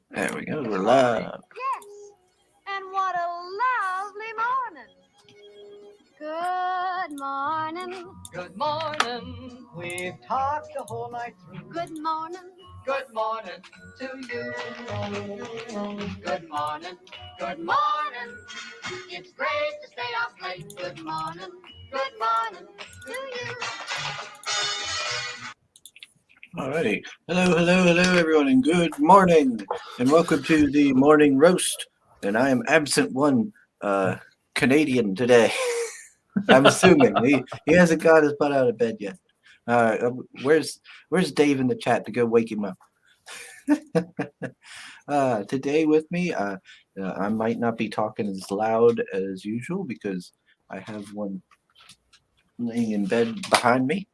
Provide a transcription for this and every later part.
There we go. We're live. Yes, and what a lovely morning. Good morning. Good morning. We've talked the whole night through. Good morning. Good morning to you. Good morning. Good morning. It's great to stay up late. Good morning. Good morning to you. Alrighty. Hello, everyone, and good morning, and welcome to the morning roast. And I am absent one Canadian today. I'm assuming he hasn't got his butt out of bed yet. Where's Dave in the chat to go wake him up? Today with me, I might not be talking as loud as usual because I have one laying in bed behind me.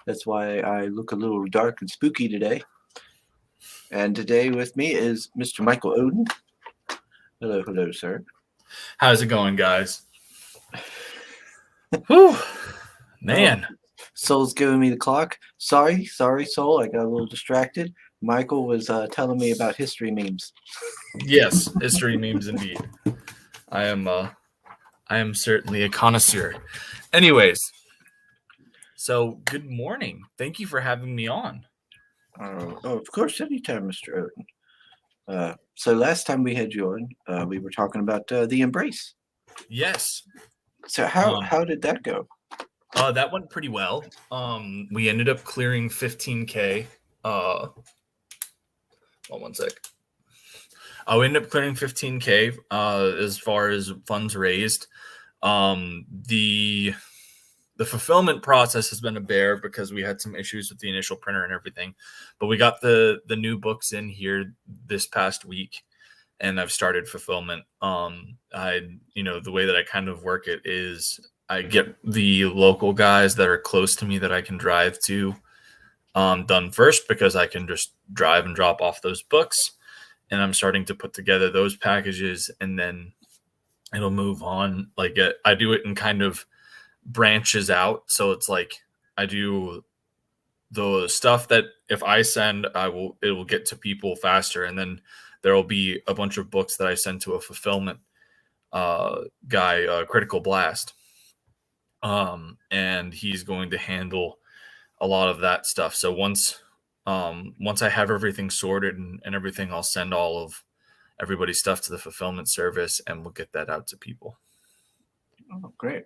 That's why I look a little dark and spooky today. And today with me is Mr. Michael Oden. Hello, sir. How's it going, guys? Whew. Man. Soul's giving me the clock. Sorry, Soul. I got a little distracted. Michael was telling me about history memes. Yes, history memes indeed. I am certainly a connoisseur. Anyways, so good morning. Thank you for having me on. Of course, anytime, Mr. Oden. So last time we had you on, we were talking about the embrace. Yes. So how did that go? That went pretty well. We ended up clearing 15K. One sec. We ended up clearing 15K as far as funds raised. The fulfillment process has been a bear because we had some issues with the initial printer and everything, but we got the new books in here this past week, and I've started fulfillment. The way that I kind of work it is I get the local guys that are close to me that I can drive to done first because I can just drive and drop off those books, and I'm starting to put together those packages, and then it'll move on. Like I do it in kind of branches out, so it's like I do the stuff that if I send, it will get to people faster, and then there will be a bunch of books that I send to a fulfillment guy, Critical Blast, and he's going to handle a lot of that stuff. So once I have everything sorted and everything, I'll send all of everybody's stuff to the fulfillment service, and we'll get that out to people. Oh, great.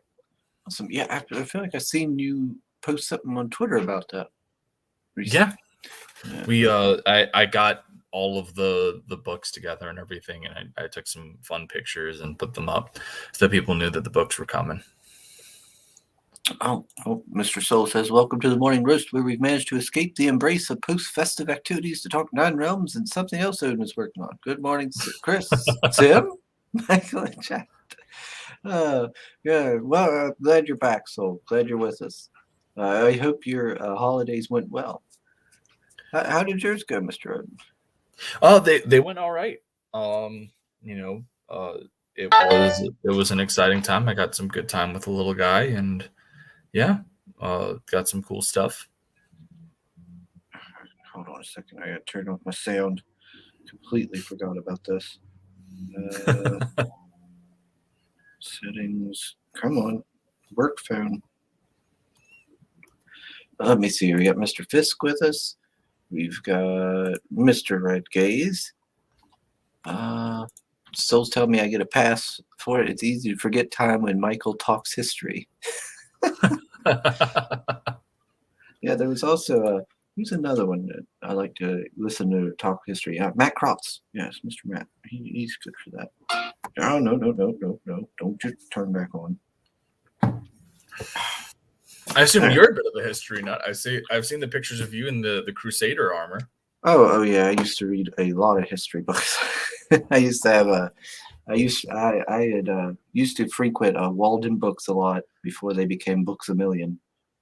Awesome. Yeah, I feel like I've seen you post something on Twitter about that recently. Yeah. We I got all of the books together and everything, and I took some fun pictures and put them up so that people knew that the books were coming. Oh, Mr. Soul says, welcome to the Morning Roast, where we've managed to escape the embrace of post-festive activities to talk Nine Realms and something else Odin is working on. Good morning, Chris. Tim? Michael and chat. Yeah. Well, glad you're back, Soul. Glad you're with us. I hope your holidays went well. How did yours go, Mr. Oden? Oh, they went all right. It was an exciting time. I got some good time with the little guy, and yeah, got some cool stuff. Hold on a second. I got to turn off my sound. Completely forgot about this. Settings. Come on. Work phone. Let me see. We got Mr. Fisk with us. We've got Mr. Red Gaze. Soul's telling me I get a pass for it. It's easy to forget time when Michael talks history. Yeah, there was also who's another one that I like to listen to talk history. Matt Krotz. Yes, Mr. Matt. He's good for that. Oh, no. Don't you turn back on. I assume you're a bit of a history nut. I've seen the pipictures of you in the Crusader armor. Oh yeah. I used to read a lot of history books. I used to have I used to frequent Walden Books a lot before they became Books a Million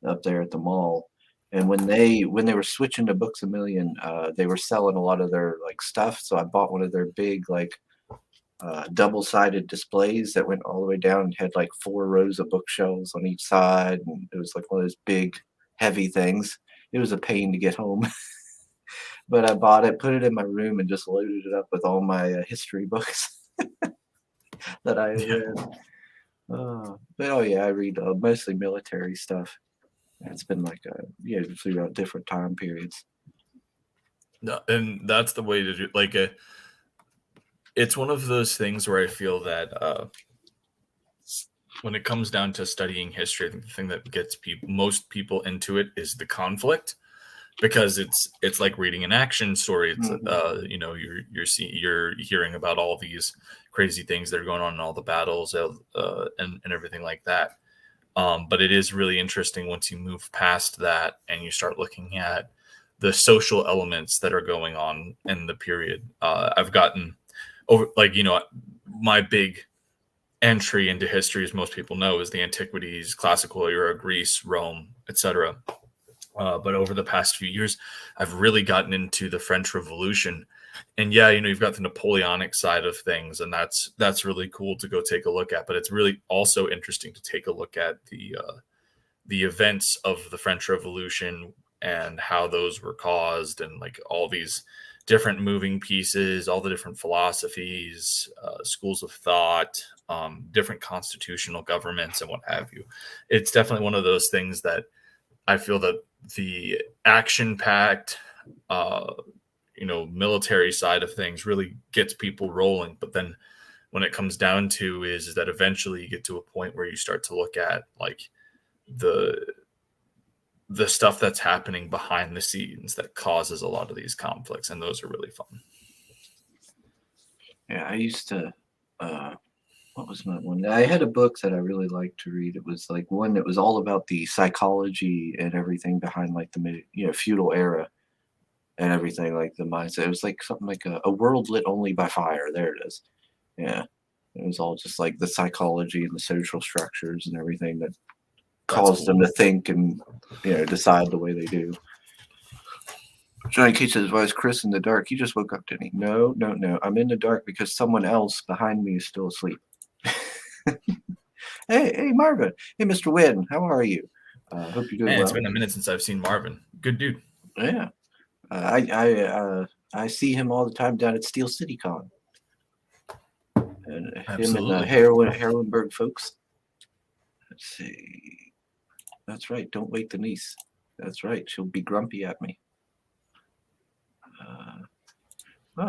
up there at the mall. And when they were switching to Books a Million, they were selling a lot of their like stuff. So I bought one of their big like double-sided displays that went all the way down and had like 4 rows of bookshelves on each side, and it was like one of those big, heavy things. It was a pain to get home. But I bought it, put it in my room, and just loaded it up with all my history books that I had Yeah. read. But oh yeah, I read mostly military stuff. It's been like throughout different time periods. No, and that's the way to do. Like, it's one of those things where I feel that when it comes down to studying history, I think the thing that gets most people into it is the conflict, because it's like reading an action story. It's you know, you're hearing about all these crazy things that are going on in all the battles and everything like that. But it is really interesting once you move past that and you start looking at the social elements that are going on in the period. I've gotten over, like, you know, my big entry into history, as most people know, is the antiquities, classical era, Greece, Rome, etc. But over the past few years, I've really gotten into the French Revolution. And yeah, you know, you've got the Napoleonic side of things, and that's really cool to go take a look at. But it's really also interesting to take a look at the events of the French Revolution and how those were caused, and like all these different moving pieces, all the different philosophies, schools of thought, different constitutional governments, and what have you. It's definitely one of those things that I feel that the action-packed, you know, military side of things really gets people rolling. But then when it comes down to is that eventually you get to a point where you start to look at like the stuff that's happening behind the scenes that causes a lot of these conflicts, and those are really fun. Yeah, I used to. What was my one? I had a book that I really liked to read. It was like one that was all about the psychology and everything behind like the feudal era and everything, like the mindset. It was like something like a world lit only by fire. There it is. Yeah, it was all just like the psychology and the social structures and everything that caused them to think and decide the way they do. Johnny Cage says, "Why is Chris in the dark? He just woke up, didn't he?" No, no, no. I'm in the dark because someone else behind me is still asleep. Hey, Marvin. Hey, Mr. Wynn. How are you? Hope you're doing Man, well. it's been a minute since I've seen Marvin. Good dude. Yeah. I see him all the time down at Steel City Con. And him and the Heroinberg folks. Let's see. That's right. Don't wake the niece. That's right. She'll be grumpy at me.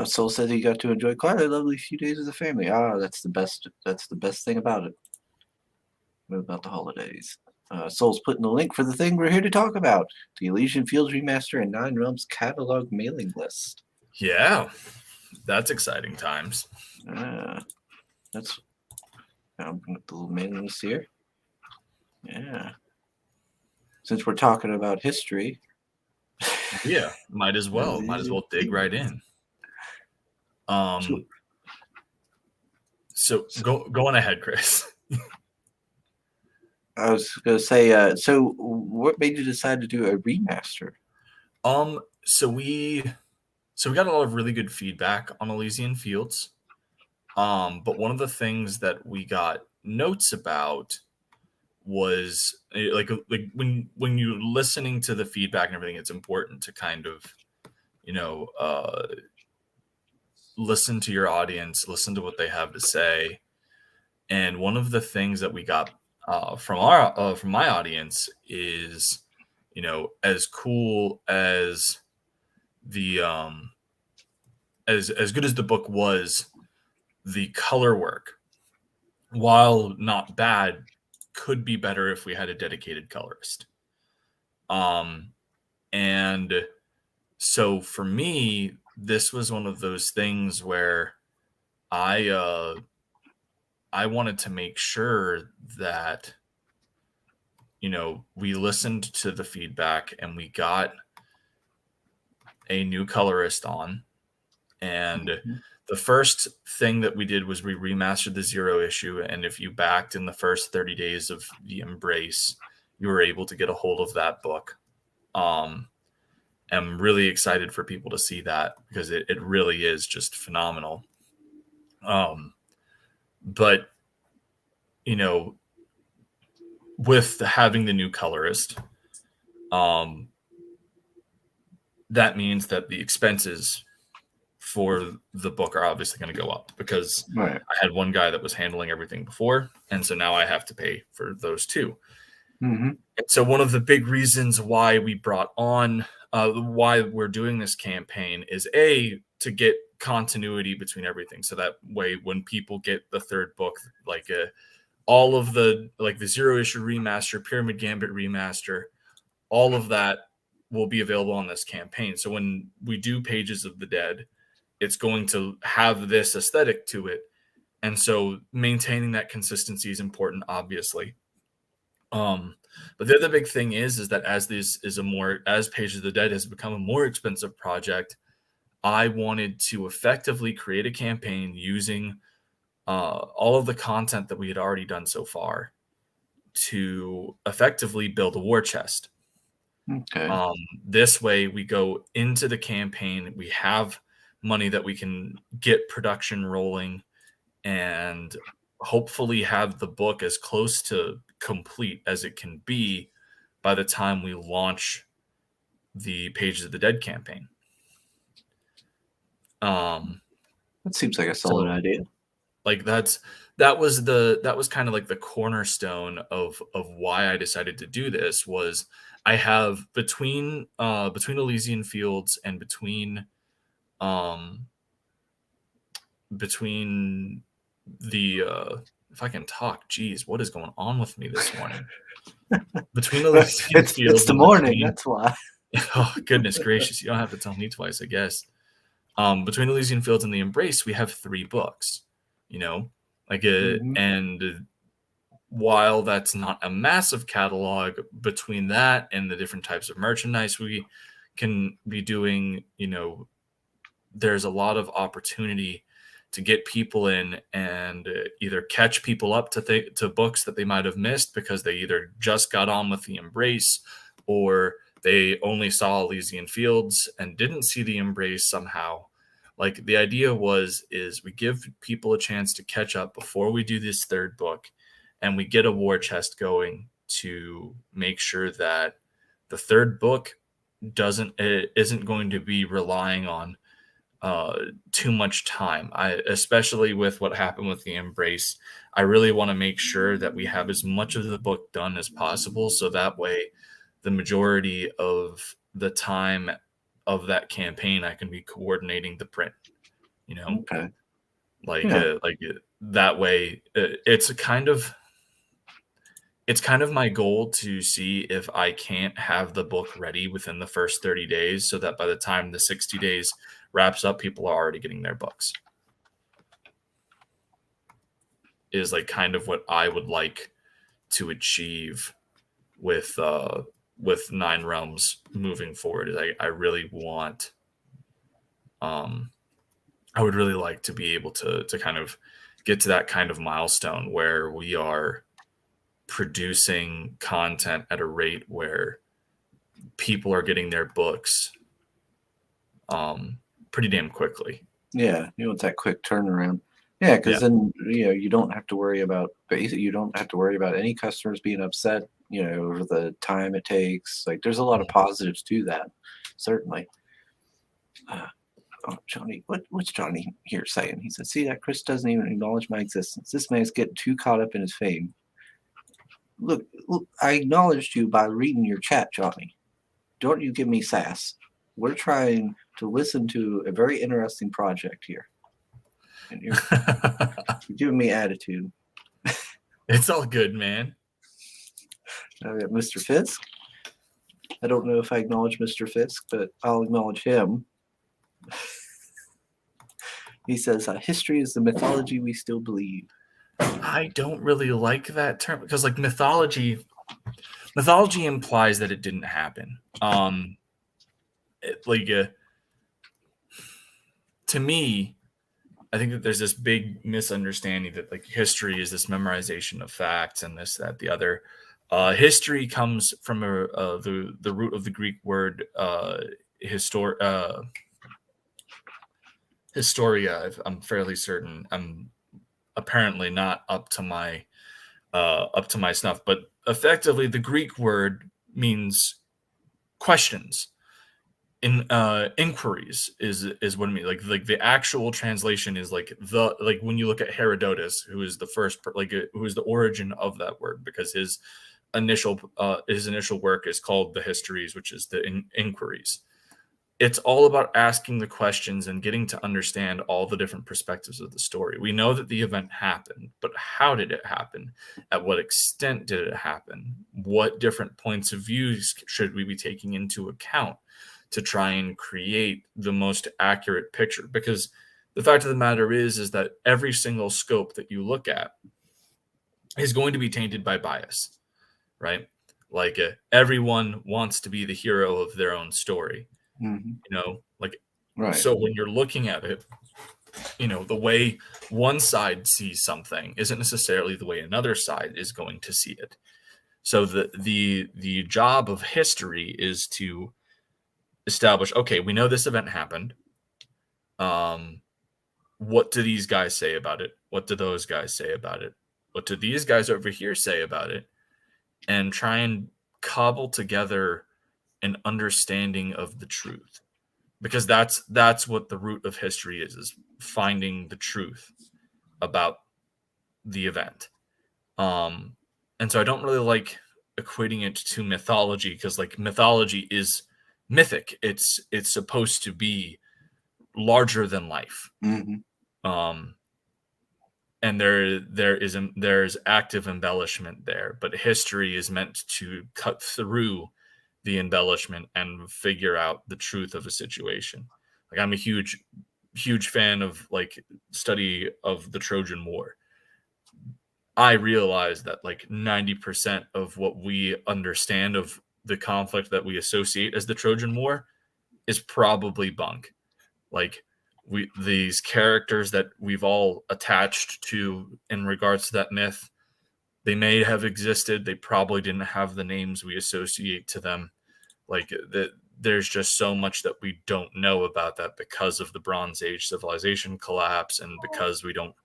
Soul said he got to enjoy quite a lovely few days with the family. That's the best. That's the best thing about it. What about the holidays? Soul's putting the link for the thing we're here to talk about: the Elysian Fields Remaster and Nine Realms catalog mailing list. Yeah, that's exciting times. That's. I'll bring up the little mailing list here. Yeah. Since we're talking about history. Yeah, might as well dig right in. So go on ahead, Chris. I was gonna say, so what made you decide to do a remaster? So we got a lot of really good feedback on Elysian Fields. But one of the things that we got notes about was like when you're listening to the feedback and everything, it's important to kind of, listen to your audience, listen to what they have to say. And one of the things that we got from my audience is, as cool as the as good as the book was, the color work, while not bad, could be better if we had a dedicated colorist. And so for me, this was one of those things where I wanted to make sure that, we listened to the feedback and we got a new colorist on. And the first thing that we did was we remastered the Zero issue. And if you backed in the first 30 days of the Embrace, you were able to get a hold of that book. I'm really excited for people to see that because it really is just phenomenal. But, with having the new colorist, that means that the expenses for the book are obviously going to go up, because Right. I had one guy that was handling everything before, and so now I have to pay for those too. Mm-hmm. And so one of the big reasons why we brought on, why we're doing this campaign is to get continuity between everything. So that way, when people get the third book, like all of the Zero Issue Remaster, Pyramid Gambit Remaster, all of that will be available on this campaign. So when we do Pages of the Dead, it's going to have this aesthetic to it. And so maintaining that consistency is important, obviously. But the other big thing is that as Pages of the Dead has become a more expensive project, I wanted to effectively create a campaign using all of the content that we had already done so far to effectively build a war chest. Okay. This way we go into the campaign, we have money that we can get production rolling, and hopefully have the book as close to complete as it can be by the time we launch the Pages of the Dead campaign. That seems like a solid idea. Like that was kind of like the cornerstone of why I decided to do this. Was I have between Elysian Fields and between the if I can talk, geez, what is going on with me this morning? Between Elysian Fields, it's the morning. That's why. Oh, goodness gracious! You don't have to tell me twice, I guess. Between Elysian Fields and The Embrace, we have 3 books. And while that's not a massive catalog, between that and the different types of merchandise we can be doing, there's a lot of opportunity to get people in and either catch people up to books that they might have missed because they either just got on with The Embrace, or they only saw Elysian Fields and didn't see The Embrace somehow. Like, the idea is we give people a chance to catch up before we do this third book, and we get a war chest going to make sure that the third book isn't going to be relying on too much time. Especially with what happened with The Embrace, I really want to make sure that we have as much of the book done as possible, so that way the majority of the time of that campaign I can be coordinating the print. Okay. That way it's kind of my goal to see if I can't have the book ready within the first 30 days, so that by the time the 60 days wraps up, people are already getting their books. Is like kind of what I would like to achieve with Nine Realms moving forward. I really want, I would really like to be able to kind of get to that kind of milestone where we are producing content at a rate where people are getting their books pretty damn quickly. Yeah, you want that quick turnaround. Yeah, because then you don't have to worry about any customers being upset, over the time it takes. Like, there's a lot of positives to that, certainly. Johnny, what's Johnny here saying? He said, "See that Chris doesn't even acknowledge my existence. This man's getting too caught up in his fame." Look, I acknowledged you by reading your chat, Johnny. Don't you give me sass. We're trying to listen to a very interesting project here, and you're giving me attitude. It's all good, man. I got Mr. Fisk. I don't know if I acknowledge Mr. Fisk, but I'll acknowledge him. He says, history is the mythology we still believe. I don't really like that term, because like mythology implies that it didn't happen. To me, I think that there's this big misunderstanding that like history is this memorization of facts and this, that, the other. History comes from the root of the Greek word historia. I'm fairly certain. I'm apparently not up to my snuff, but effectively the Greek word means questions. in inquiries is what I mean. Like the actual translation is like when you look at Herodotus, who is the first who is the origin of that word, because his initial work is called the Histories, which is the inquiries. It's all about asking the questions and getting to understand all the different perspectives of the story. We know that the event happened, but how did it happen? At what extent did it happen? What different points of view should we be taking into account to try and create the most accurate picture? Because the fact of the matter is that every single scope that you look at is going to be tainted by bias, right? Like everyone wants to be the hero of their own story. Right. So when you're looking at it, the way one side sees something isn't necessarily the way another side is going to see it. So the job of history is to establish, okay, we know this event happened. What do these guys say about it? What do those guys say about it? What do these guys over here say about it? And try and cobble together an understanding of the truth. Because that's what the root of history is finding the truth about the event. And so I don't really like equating it to mythology, because like mythology is mythic. It's supposed to be larger than life. And there's active embellishment there, but history is meant to cut through the embellishment and figure out the truth of a situation. Like I'm a huge fan of like study of the Trojan War. I realize that like 90% of what we understand of the conflict that we associate as the Trojan War is probably bunk. Like these characters that we've all attached to in regards to that myth, they may have existed. They probably didn't have the names we associate to them. Like there's just so much that we don't know about that because of the Bronze Age civilization collapse, and because we don't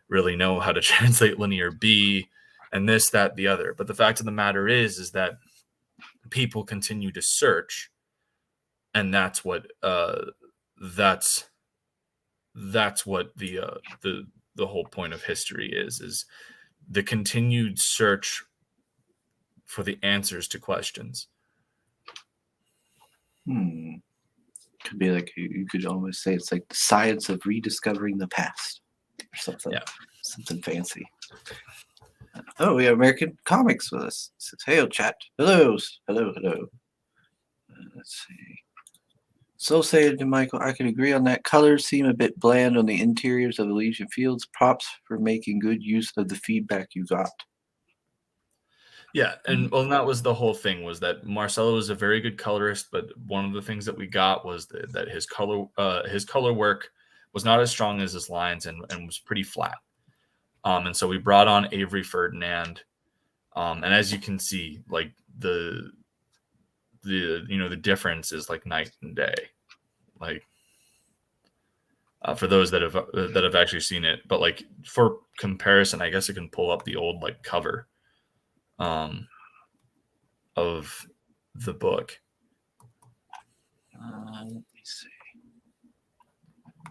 really know how to translate linear B and this, that, the other. But the fact of the matter is that people continue to search, and that's what that's what the whole point of history is the continued search for the answers to questions. Could be like, you could almost say it's like the science of rediscovering the past or something. Yeah. Something fancy. Oh, we have American Comics with us. It says, "Hey, chat. Hello. Let's see. So saying to Michael, I can agree on that. Colors seem a bit bland on the interiors of Elysian Fields. Props for making good use of the feedback you got." Yeah, and well, that was the whole thing, was that Marcelo was a very good colorist, but one of the things that we got was that his color work was not as strong as his lines, and was pretty flat. And so we brought on Avery Ferdinand, and as you can see, like the difference is like night and day. Like for those that have actually seen it, but like for comparison, I guess I can pull up the old like cover of the book. Let me see.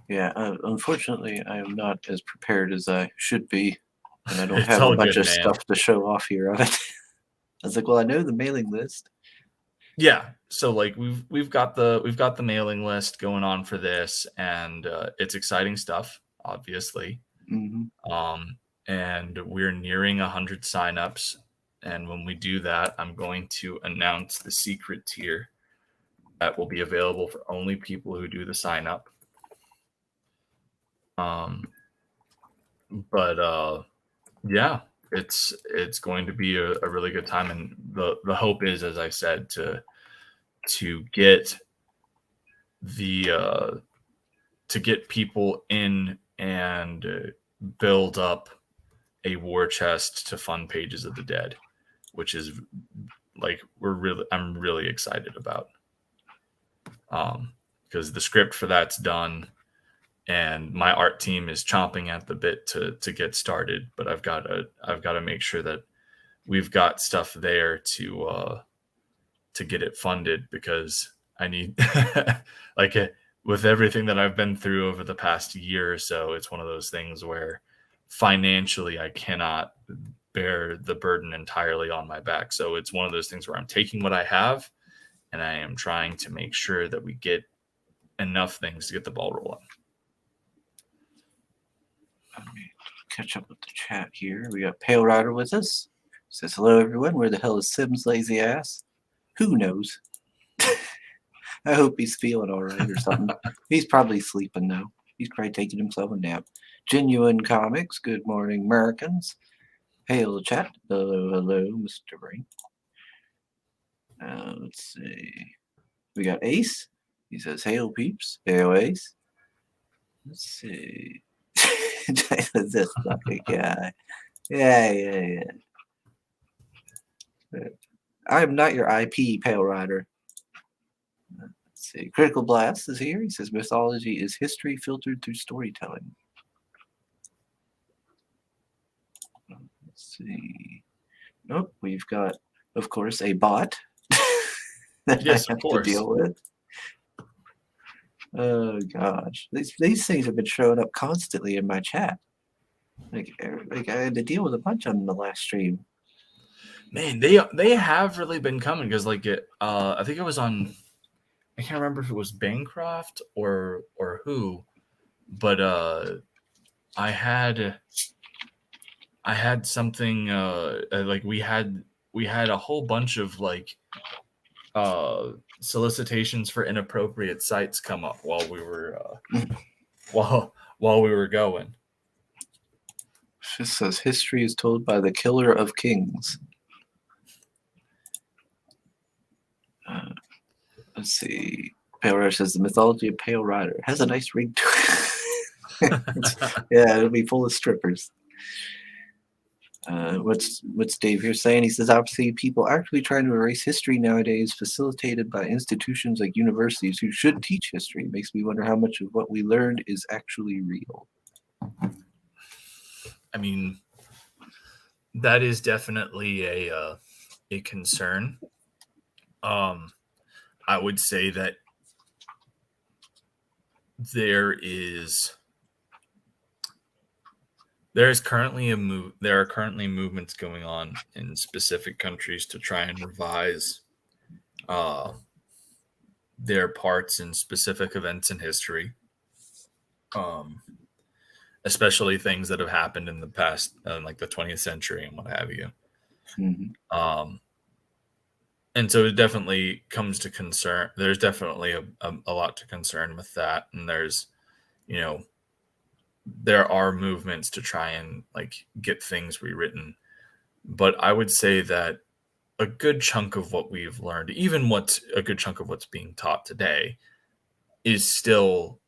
Yeah, unfortunately, I am not as prepared as I should be, and I don't have a bunch of stuff to show off here on it. I was like, well, I know the mailing list. Yeah, so like we've got the mailing list going on for this, and it's exciting stuff, obviously. And we're nearing 100 signups. And when we do that, I'm going to announce the secret tier that will be available for only people who do the sign up. Yeah, it's going to be a really good time, and the hope is, as I said, to get to get people in and build up a war chest to fund Pages of the Dead, which is like I'm really excited about, because the script for that's done, and my art team is chomping at the bit to get started. But I've got to make sure that we've got stuff there to get it funded, because I need like with everything that I've been through over the past year or so, it's one of those things where financially I cannot bear the burden entirely on my back. So it's one of those things where I'm taking what I have and I am trying to make sure that we get enough things to get the ball rolling. Let me catch up with the chat here. We got Pale Rider with us. Says, hello, everyone. Where the hell is Sim's lazy ass? Who knows? I hope he's feeling all right or something. He's probably sleeping now. He's probably taking himself a nap. Genuine Comics. Good morning, Americans. Hail chat. Hello, Mr. Brain. Let's see. We got Ace. He says, hail peeps. Hail Ace. Let's see. This fucking guy. Yeah. I'm not your IP, Pale Rider. Let's see. Critical Blast is here. He says mythology is history filtered through storytelling. Let's see. Nope, we've got, of course, a bot that Yes, I of have course. to deal with. Oh gosh, these things have been showing up constantly in my chat. Like I had to deal with a bunch of them in the last stream. Man, they have really been coming because like I think it was on, I can't remember if it was Bancroft or who, but I had something like we had a whole bunch of like solicitations for inappropriate sites come up while we were while we were going. It says history is told by the killer of kings. Let's see. Pale Rider says the mythology of Pale Rider has a nice ring to it. Yeah, it'll be full of strippers. What's Dave here saying? He says obviously people actually trying to erase history nowadays, facilitated by institutions like universities who should teach history. It makes me wonder how much of what we learned is actually real. I mean, that is definitely a concern. I would say that there are currently movements going on in specific countries to try and revise their parts in specific events in history, especially things that have happened in the past, like the 20th century and what have you. Mm-hmm. And so it definitely comes to concern. There's definitely a lot to concern with that. And there's, there are movements to try and like get things rewritten. But I would say that a good chunk of what we've learned, even a good chunk of what's being taught today, is still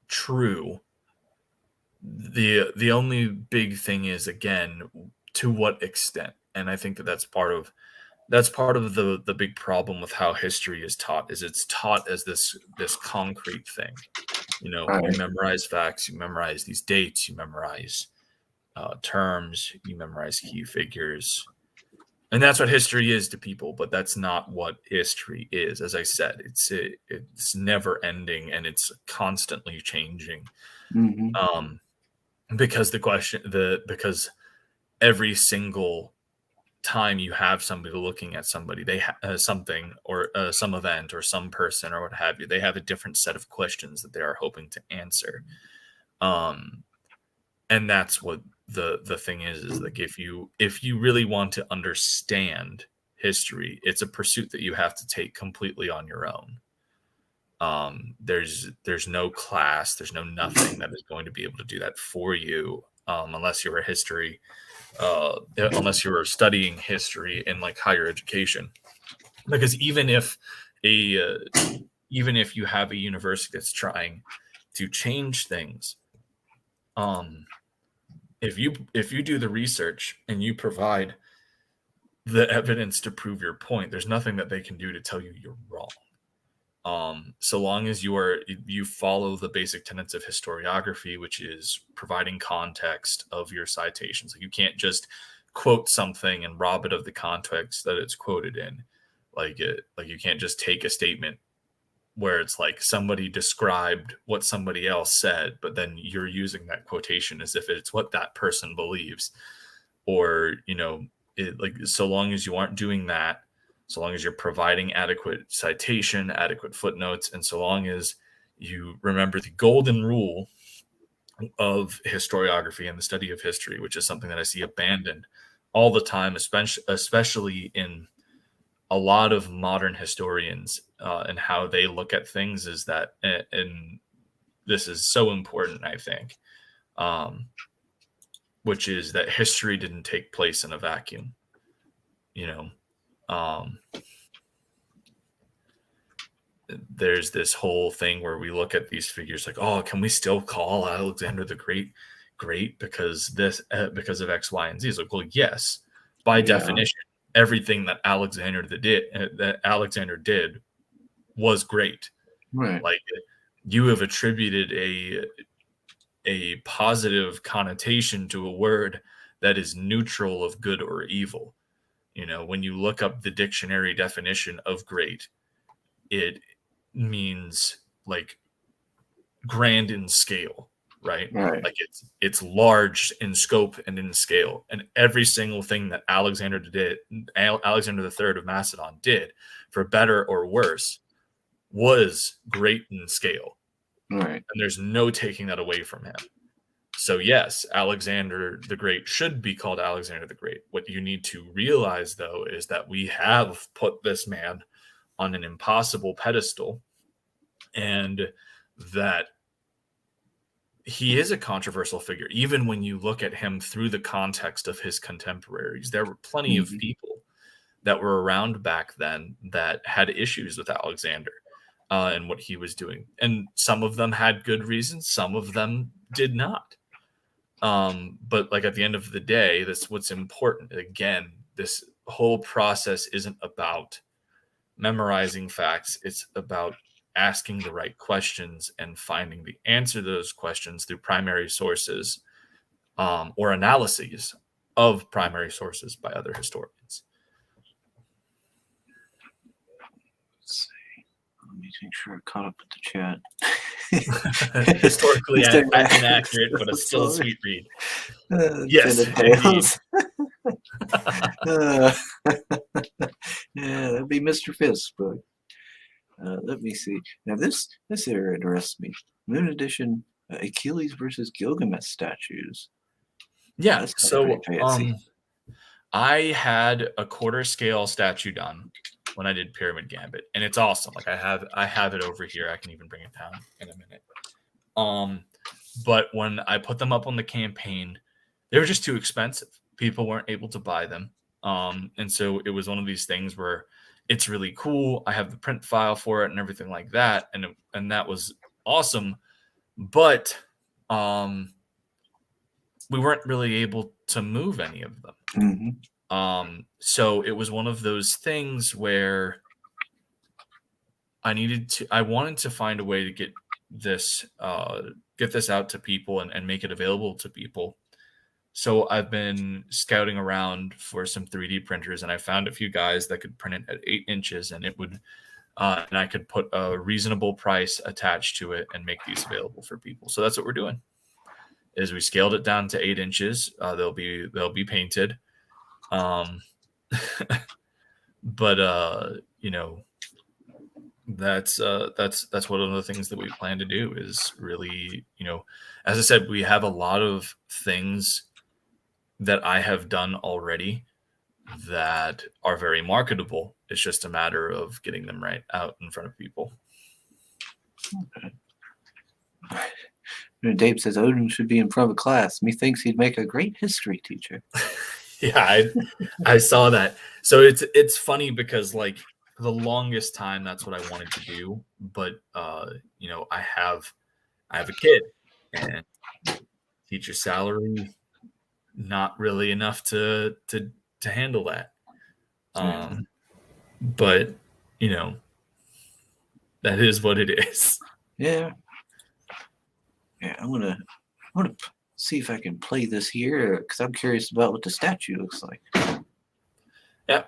true. The only big thing is, again, to what extent. And I think that's part of the big problem with how history is taught. Is it's taught as this concrete thing. Right. You memorize facts, you memorize these dates, you memorize terms, you memorize key figures, and that's what history is to people. But that's not what history is. As I said, it's never ending and it's constantly changing. Mm-hmm. Because because every single time you have somebody looking at somebody, they something or some event or some person or what have you, they have a different set of questions that they are hoping to answer. And that's what the thing is like if you really want to understand history, it's a pursuit that you have to take completely on your own. There's no class, there's no nothing that is going to be able to do that for you, unless you're a history unless you were studying history in like higher education. Because even if you have a university that's trying to change things, if you do the research and you provide the evidence to prove your point, there's nothing that they can do to tell you you're wrong. So long as you follow the basic tenets of historiography, which is providing context of your citations. Like you can't just quote something and rob it of the context that it's quoted in. Like you can't just take a statement where it's like somebody described what somebody else said, but then you're using that quotation as if it's what that person believes. Or, like, so long as you aren't doing that, so long as you're providing adequate citation, adequate footnotes, and so long as you remember the golden rule of historiography and the study of history, which is something that I see abandoned all the time, especially in a lot of modern historians and how they look at things, is that, and this is so important, I think, which is that history didn't take place in a vacuum. There's this whole thing where we look at these figures like, oh, can we still call Alexander the Great because of X, Y, and Z? It's like, well, yes, by definition, everything that Alexander did was great. Right. Like, you have attributed a positive connotation to a word that is neutral of good or evil. When you look up the dictionary definition of great, it means like grand in scale, right? Like it's large in scope and in scale. And every single thing that Alexander III of Macedon did, for better or worse, was great in scale. Right. And there's no taking that away from him. So yes, Alexander the Great should be called Alexander the Great. What you need to realize, though, is that we have put this man on an impossible pedestal, and that he is a controversial figure. Even when you look at him through the context of his contemporaries, there were plenty of people that were around back then that had issues with Alexander and what he was doing. And some of them had good reasons, some of them did not. But like, at the end of the day, that's what's important. Again, this whole process isn't about memorizing facts. It's about asking the right questions and finding the answer to those questions through primary sources, or analyses of primary sources by other historians. Let's see. Let me make sure I caught up with the chat. Historically inaccurate, but it's still a sweet read. Yes, yeah, that'd be Mr. Fisk's book. Let me see. Now this area interests me. Moon Edition, Achilles versus Gilgamesh statues. Yeah, That's so fancy. I had a quarter scale statue done when I did Pyramid Gambit, and it's awesome. Like, I have it over here. I can even bring it down in a minute. But when I put them up on the campaign, they were just too expensive. People weren't able to buy them. And so it was one of these things where it's really cool. I have the print file for it and everything like that. And that was awesome. But we weren't really able to move any of them. So it was one of those things where I wanted to find a way to get this out to people and make it available to people. So I've been scouting around for some 3D printers, and I found a few guys that could print it at 8 inches, and it would, and I could put a reasonable price attached to it and make these available for people. So that's what we're doing. Is we scaled it down to 8 inches. They'll be painted. But that's one of the things that we plan to do, is really, as I said, we have a lot of things that I have done already that are very marketable. It's just a matter of getting them right out in front of people. Okay. Dave says Odin should be in front of a class. Methinks he'd make a great history teacher. Yeah, I saw that. So it's funny because, like, for the longest time, that's what I wanted to do. But I have a kid, and teacher salary not really enough to handle that. But that is what it is. Yeah. Yeah, I want to see if I can play this here, because I'm curious about what the statue looks like. Yeah.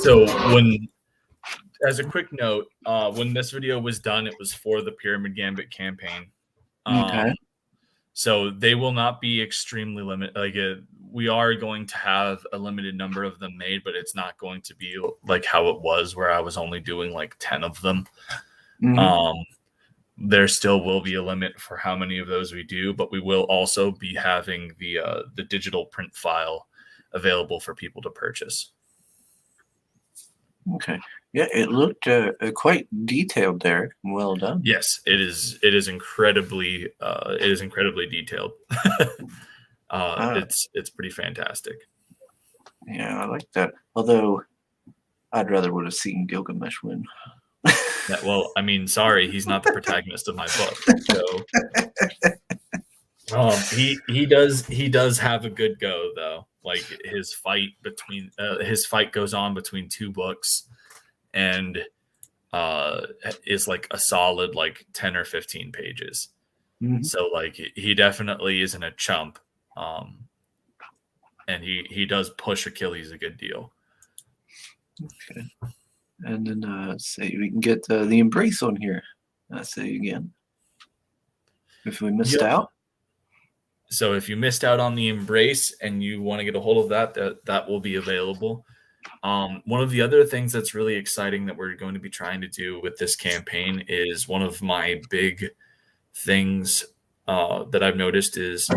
So when, as a quick note, when this video was done, it was for the Pyramid Gambit campaign. Okay. So they will not be extremely limited. Like we are going to have a limited number of them made, but it's not going to be like how it was where I was only doing like 10 of them. There still will be a limit for how many of those we do, but we will also be having the digital print file available for people to purchase. Okay. Yeah, it looked quite detailed there. Well done. Yes, it is. It is incredibly detailed. It's pretty fantastic. Yeah, I like that. Although I'd rather would have seen Gilgamesh win. Yeah, well, I mean, sorry, he's not the protagonist of my book. So he does have a good go though. Like his fight goes on between two books, and is like a solid like 10 or 15 pages. So like he definitely isn't a chump, and he does push Achilles a good deal. Okay. And then let's see, we can get the embrace on here. Let's see again. If we missed out. So if you missed out on the embrace and you want to get a hold of that will be available. One of the other things that's really exciting that we're going to be trying to do with this campaign is one of my big things that I've noticed is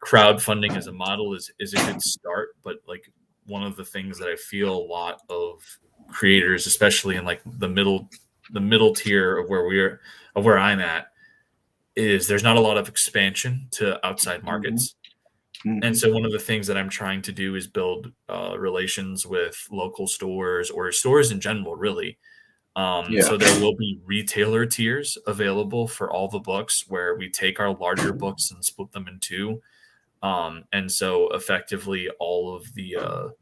crowdfunding as a model is a good start, but like one of the things that I feel a lot of creators, especially in like the middle tier of where I'm at, is there's not a lot of expansion to outside markets. And so one of the things that I'm trying to do is build relations with local stores or stores in general, really. So there will be retailer tiers available for all the books where we take our larger books and split them in two. And so effectively all of the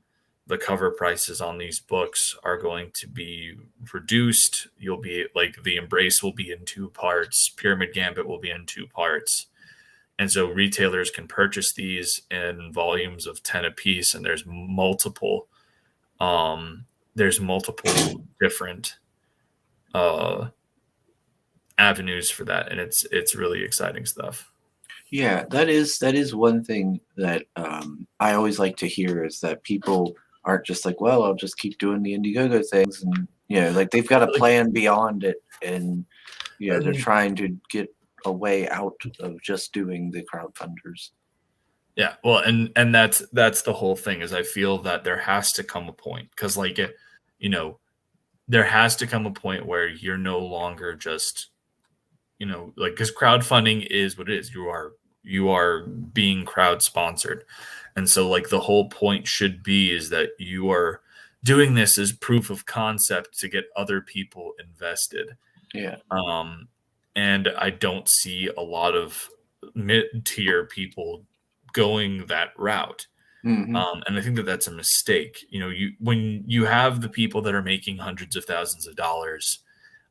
cover prices on these books are going to be reduced. You'll be like the Embrace will be in 2 parts. Pyramid Gambit will be in 2 parts. And so retailers can purchase these in volumes of 10 a piece. And there's multiple different avenues for that. And it's really exciting stuff. Yeah, that is one thing that I always like to hear is that people aren't just like, well, I'll just keep doing the Indiegogo things, and like they've got a plan beyond it, and they're trying to get a way out of just doing the crowdfunders. Yeah, well, and that's the whole thing is I feel that there has to come a point because there has to come a point where you're no longer just like because crowdfunding is what it is. You are being crowd sponsored. And so like the whole point should be is that you are doing this as proof of concept to get other people invested. Yeah. And I don't see a lot of mid-tier people going that route. And I think that that's a mistake. When you have the people that are making hundreds of thousands of dollars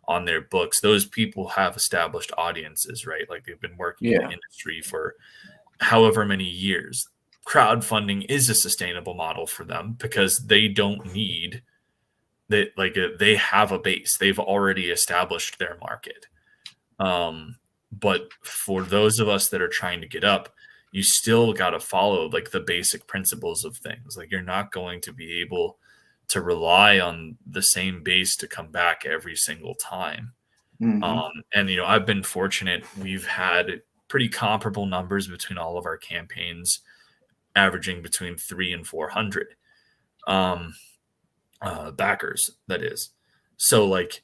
on their books, those people have established audiences, right? Like they've been working in the industry for however many years. Crowdfunding is a sustainable model for them because they don't need that. Like they have a base. They've already established their market. But for those of us that are trying to get up, you still got to follow like the basic principles of things. Like you're not going to be able to rely on the same base to come back every single time. And I've been fortunate. We've had pretty comparable numbers between all of our campaigns, averaging between 300 and 400 backers. That is, so like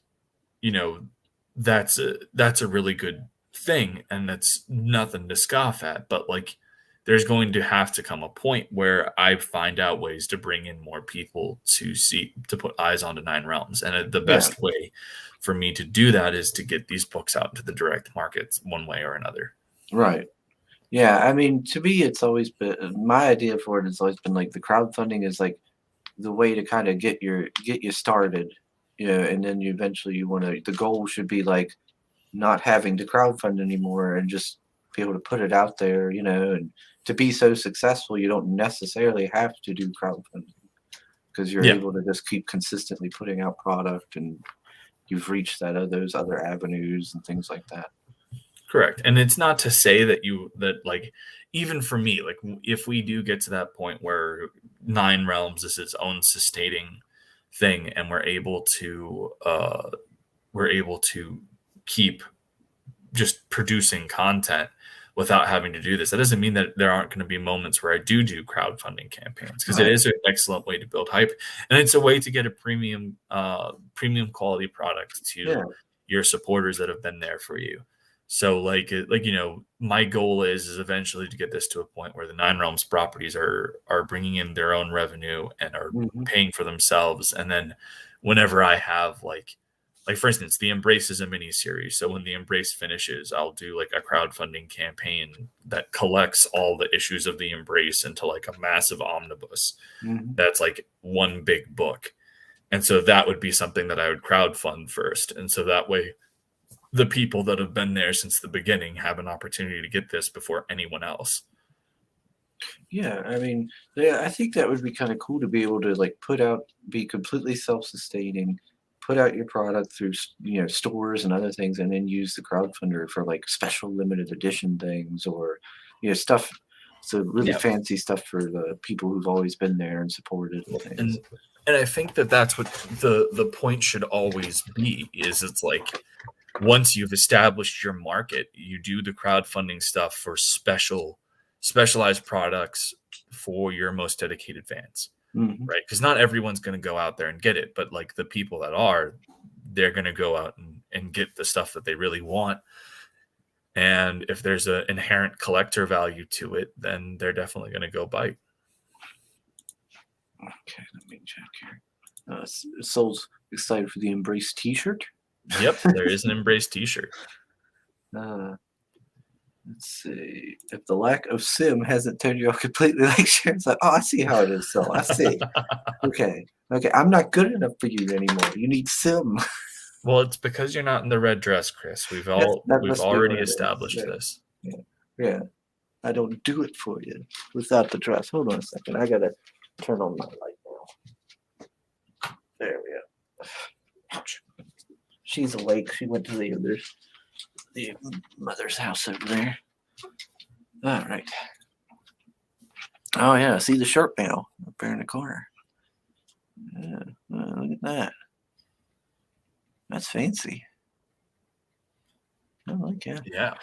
that's a really good thing, and that's nothing to scoff at. But like there's going to have to come a point where I find out ways to bring in more people to put eyes onto Nine Realms. And the best way for me to do that is to get these books out into the direct markets one way or another. Right. Yeah. I mean, to me, it's always been my idea for it has always been like the crowdfunding is like the way to kind of get you started, and then the goal should be like not having to crowdfund anymore and just be able to put it out there, and to be so successful, you don't necessarily have to do crowdfunding because you're Yeah. able to just keep consistently putting out product, and you've reached those other avenues and things like that. Correct. And it's not to say that like, even for me, like if we do get to that point where Nine Realms is its own sustaining thing and we're able to keep just producing content without having to do this, that doesn't mean that there aren't going to be moments where I do crowdfunding campaigns, because it is an excellent way to build hype, and it's a way to get a premium quality product to your supporters that have been there for you. So like my goal is eventually to get this to a point where the Nine Realms properties are bringing in their own revenue and are paying for themselves. And then whenever I have like for instance, the Embrace is a mini series. So when the Embrace finishes, I'll do like a crowdfunding campaign that collects all the issues of the Embrace into like a massive omnibus. That's like one big book. And so that would be something that I would crowdfund first. And so that way the people that have been there since the beginning have an opportunity to get this before anyone else. Yeah, I mean, I think that would be kind of cool to be able to like be completely self-sustaining, put out your product through stores and other things, and then use the crowdfunder for like special limited edition things, or stuff. So really fancy stuff for the people who've always been there and supported and things. And I think that's what the point should always be. Is it's like, once you've established your market, you do the crowdfunding stuff for specialized products for your most dedicated fans, right? Because not everyone's going to go out there and get it, but like the people that are, they're going to go out and get the stuff that they really want. And if there's an inherent collector value to it, then they're definitely going to go bite. Okay, let me check here. Soul's excited for the Embrace t-shirt. Yep, there is an Embrace t-shirt. Let's see. If the lack of sim hasn't turned you off completely, like Sharon's like, oh, I see how it is, Soul. I see. Okay, I'm not good enough for you anymore. You need sim. Well, it's because you're not in the red dress, Chris. We've already established this. Yeah. I don't do it for you without the dress. Hold on a second. I gotta turn on my light now. There we go. Ouch. She's awake. She went to the mother's house over there. All right. Oh yeah, see the shirt now up there in the corner. Yeah, look at that. That's fancy. I like that. Yeah.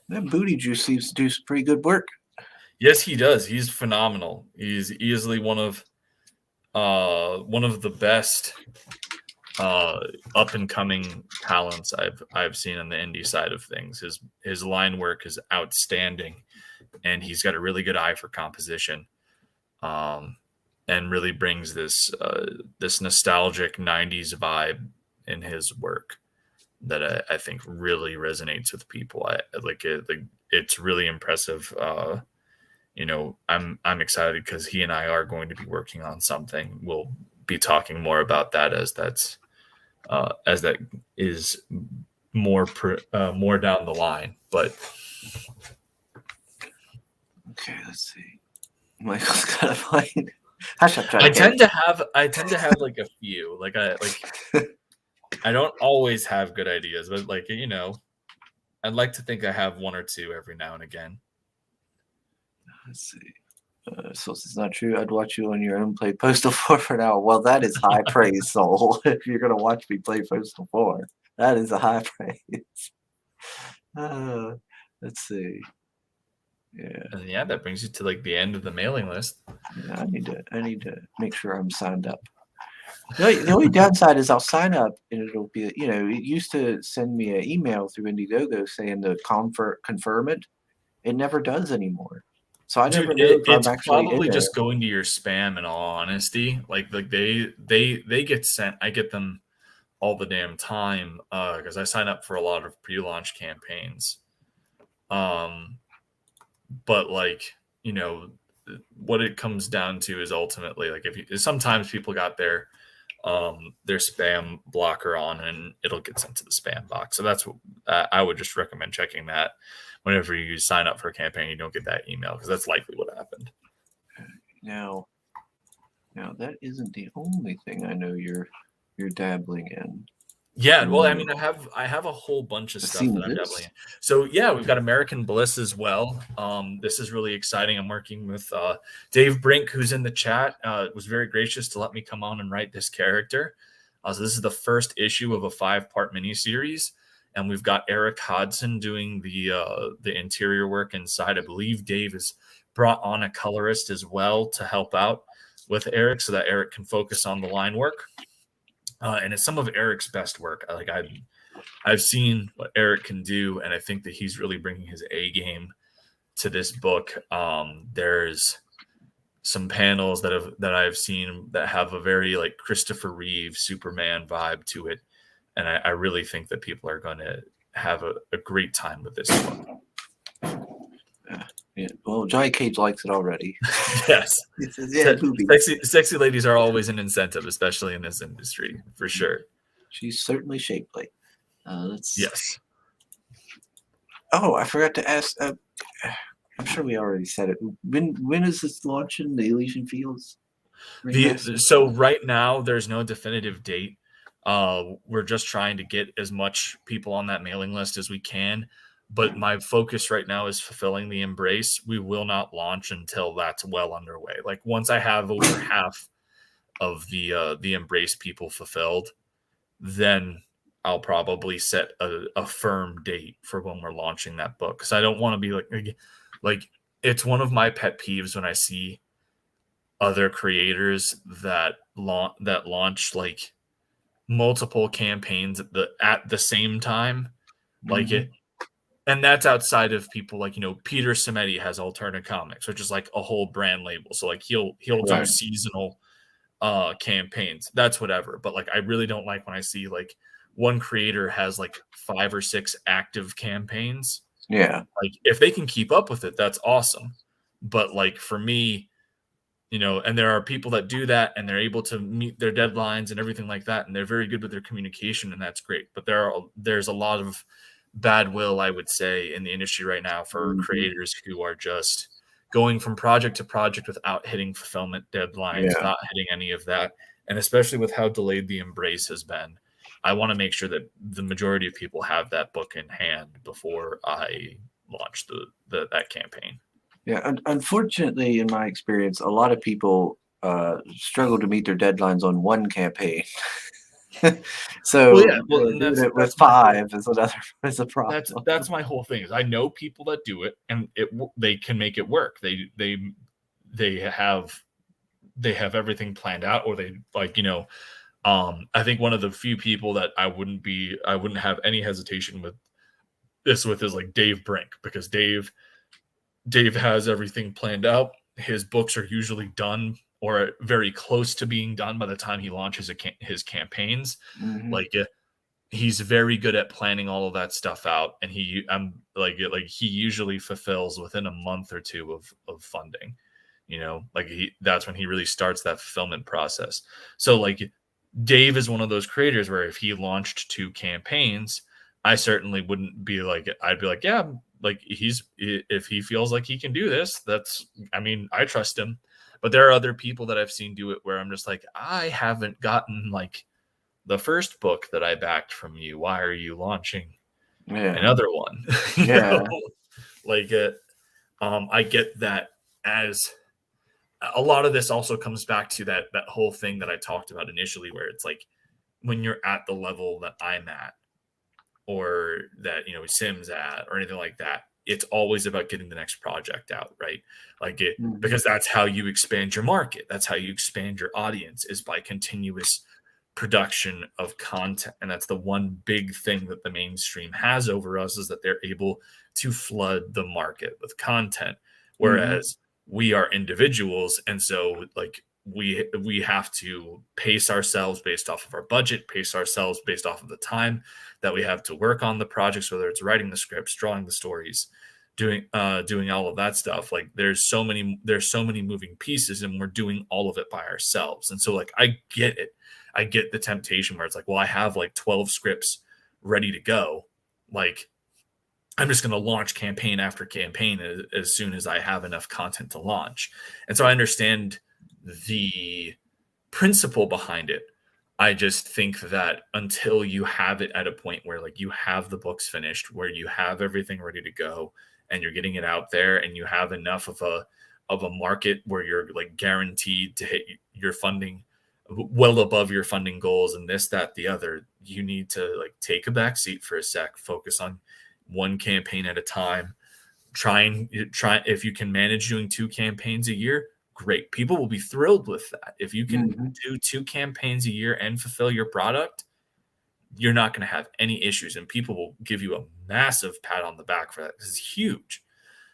That Booty Juice seems to do some pretty good work. Yes, he does. He's phenomenal. He's easily one of the best up and coming talents I've seen on the indie side of things. His line work is outstanding, and he's got a really good eye for composition, and really brings this nostalgic 90s vibe in his work that I think really resonates with people. I like it. Like, it's really impressive. I'm excited because he and I are going to be working on something. We'll be talking more about that as that is more down the line. But okay, let's see. Michael's got a line. I tend to have like a few. I don't always have good ideas, but I'd like to think I have one or two every now and again. Let's see. So it's not true. I'd watch you on your own play Postal 4 for now. Well, that is high praise, Soul. If you're going to watch me play Postal 4, that is a high praise. Let's see. Yeah. And yeah, that brings you to like the end of the mailing list. Yeah, I need to make sure I'm signed up. The only downside is I'll sign up and it'll be, it used to send me an email through Indiegogo saying to confirm it. It never does anymore. So I never know if I'm actually probably just going to your spam, in all honesty. Like they get sent. I get them all the damn time because I sign up for a lot of pre-launch campaigns. But what it comes down to is ultimately sometimes people got their spam blocker on and it'll get sent to the spam box. So that's what I would just recommend checking that. Whenever you sign up for a campaign, you don't get that email because that's likely what happened. Now, Now that isn't the only thing I know you're dabbling in. Yeah, well, I mean, I have a whole bunch of I've stuff seen that I'm this. dabbling in. So yeah, we've got American Bliss as well. This is really exciting. I'm working with Dave Brink, who's in the chat. Was very gracious to let me come on and write this character. So this is the first issue of a 5-part miniseries, and we've got Eric Hodson doing the interior work inside. I believe Dave has brought on a colorist as well to help out with Eric, so that Eric can focus on the line work. And it's some of Eric's best work. Like I've seen what Eric can do, and I think that he's really bringing his A game to this book. There's some panels that I've seen that have a very like Christopher Reeve Superman vibe to it, and I really think that people are going to have a great time with this book. Yeah. Well, Johnny Cage likes it already. Yes. He says, yeah, boobies. Sexy ladies are always an incentive, especially in this industry, for sure. She's certainly shapely. Yes. Oh, I forgot to ask. I'm sure we already said it. When is this launching? The Elysian Fields? So right now, there's no definitive date. We're just trying to get as much people on that mailing list as we can. But my focus right now is fulfilling the Embrace. We will not launch until that's well underway. Like once I have over half of the Embrace people fulfilled, then I'll probably set a firm date for when we're launching that book. Because I don't want to be like it's one of my pet peeves when I see other creators that launch like multiple campaigns at the same time, like it. And that's outside of people like, Peter Simeti has Alternate Comics, which is like a whole brand label. So like he'll do seasonal campaigns. That's whatever. But like I really don't like when I see like one creator has like 5 or 6 active campaigns. Yeah. Like if they can keep up with it, that's awesome. But like for me, and there are people that do that and they're able to meet their deadlines and everything like that, and they're very good with their communication, and that's great. But there's a lot of bad will, I would say, in the industry right now for creators who are just going from project to project without hitting fulfillment deadlines, without hitting any of that. And especially with how delayed the Embrace has been, I want to make sure that the majority of people have that book in hand before I launch that campaign. Yeah, unfortunately, in my experience, a lot of people struggle to meet their deadlines on one campaign. So doing it with 5 is a problem. That's my whole thing. Is I know people that do it, and they can make it work. They have everything planned out, or they like I think one of the few people that I wouldn't have any hesitation with this with is like Dave Brink, because Dave has everything planned out. His books are usually done or very close to being done by the time he launches his campaigns. Like he's very good at planning all of that stuff out, and he usually fulfills within a month or 2 of funding. That's when he really starts that fulfillment process. So like Dave is one of those creators where if he launched 2 campaigns, I certainly wouldn't be like, I'd be like, yeah, like if he feels like he can do this, I trust him. But there are other people that I've seen do it where I'm just like, I haven't gotten like the first book that I backed from you. Why are you launching another one? I get that. As a lot of this also comes back to that whole thing that I talked about initially, where it's like when you're at the level that I'm at, or that Sim's at, or anything like that, it's always about getting the next project out, right? Because that's how you expand your market. That's how you expand your audience, is by continuous production of content. And that's the one big thing that the mainstream has over us, is that they're able to flood the market with content, whereas we are individuals, and so like we have to pace ourselves based off of our budget, pace ourselves based off of the time that we have to work on the projects, whether it's writing the scripts, drawing the stories, doing all of that stuff. Like there's so many moving pieces, and we're doing all of it by ourselves. And so like I get it. I get the temptation where it's like, well, I have like 12 scripts ready to go. Like I'm just going to launch campaign after campaign as soon as I have enough content to launch. And so I understand the principle behind it. I just think that until you have it at a point where like you have the books finished, where you have everything ready to go, and you're getting it out there, and you have enough of a market where you're like guaranteed to hit your funding well above your funding goals and this, that, the other, you need to like take a back seat for a sec, focus on one campaign at a time. Try if you can manage doing 2 campaigns a year, great. People will be thrilled with that. If you can do 2 campaigns a year and fulfill your product, you're not going to have any issues, and people will give you a massive pat on the back for that. This is huge.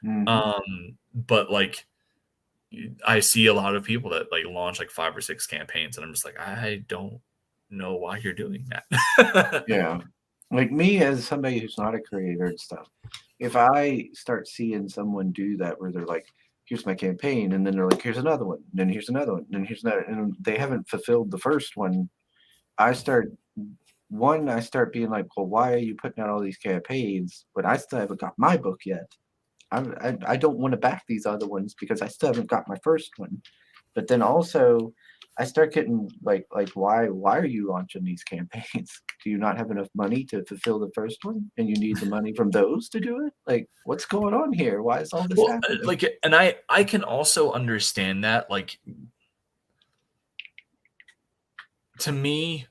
But like, I see a lot of people that like launch like 5 or 6 campaigns, and I'm just like, I don't know why you're doing that. Yeah. Like me, as somebody who's not a creator and stuff, if I start seeing someone do that where they're like, here's my campaign, and then they're like, here's another one, and then here's another one, and then here's another, and they haven't fulfilled the first one, I start being like, well, why are you putting out all these campaigns when I still haven't got my book yet? I don't want to back these other ones because I still haven't got my first one. But then also, I start getting like why are you launching these campaigns? Do you not have enough money to fulfill the first one, and you need the money from those to do it? Like, what's going on here? Why is all this happening? Like, and I can also understand that. Like, to me,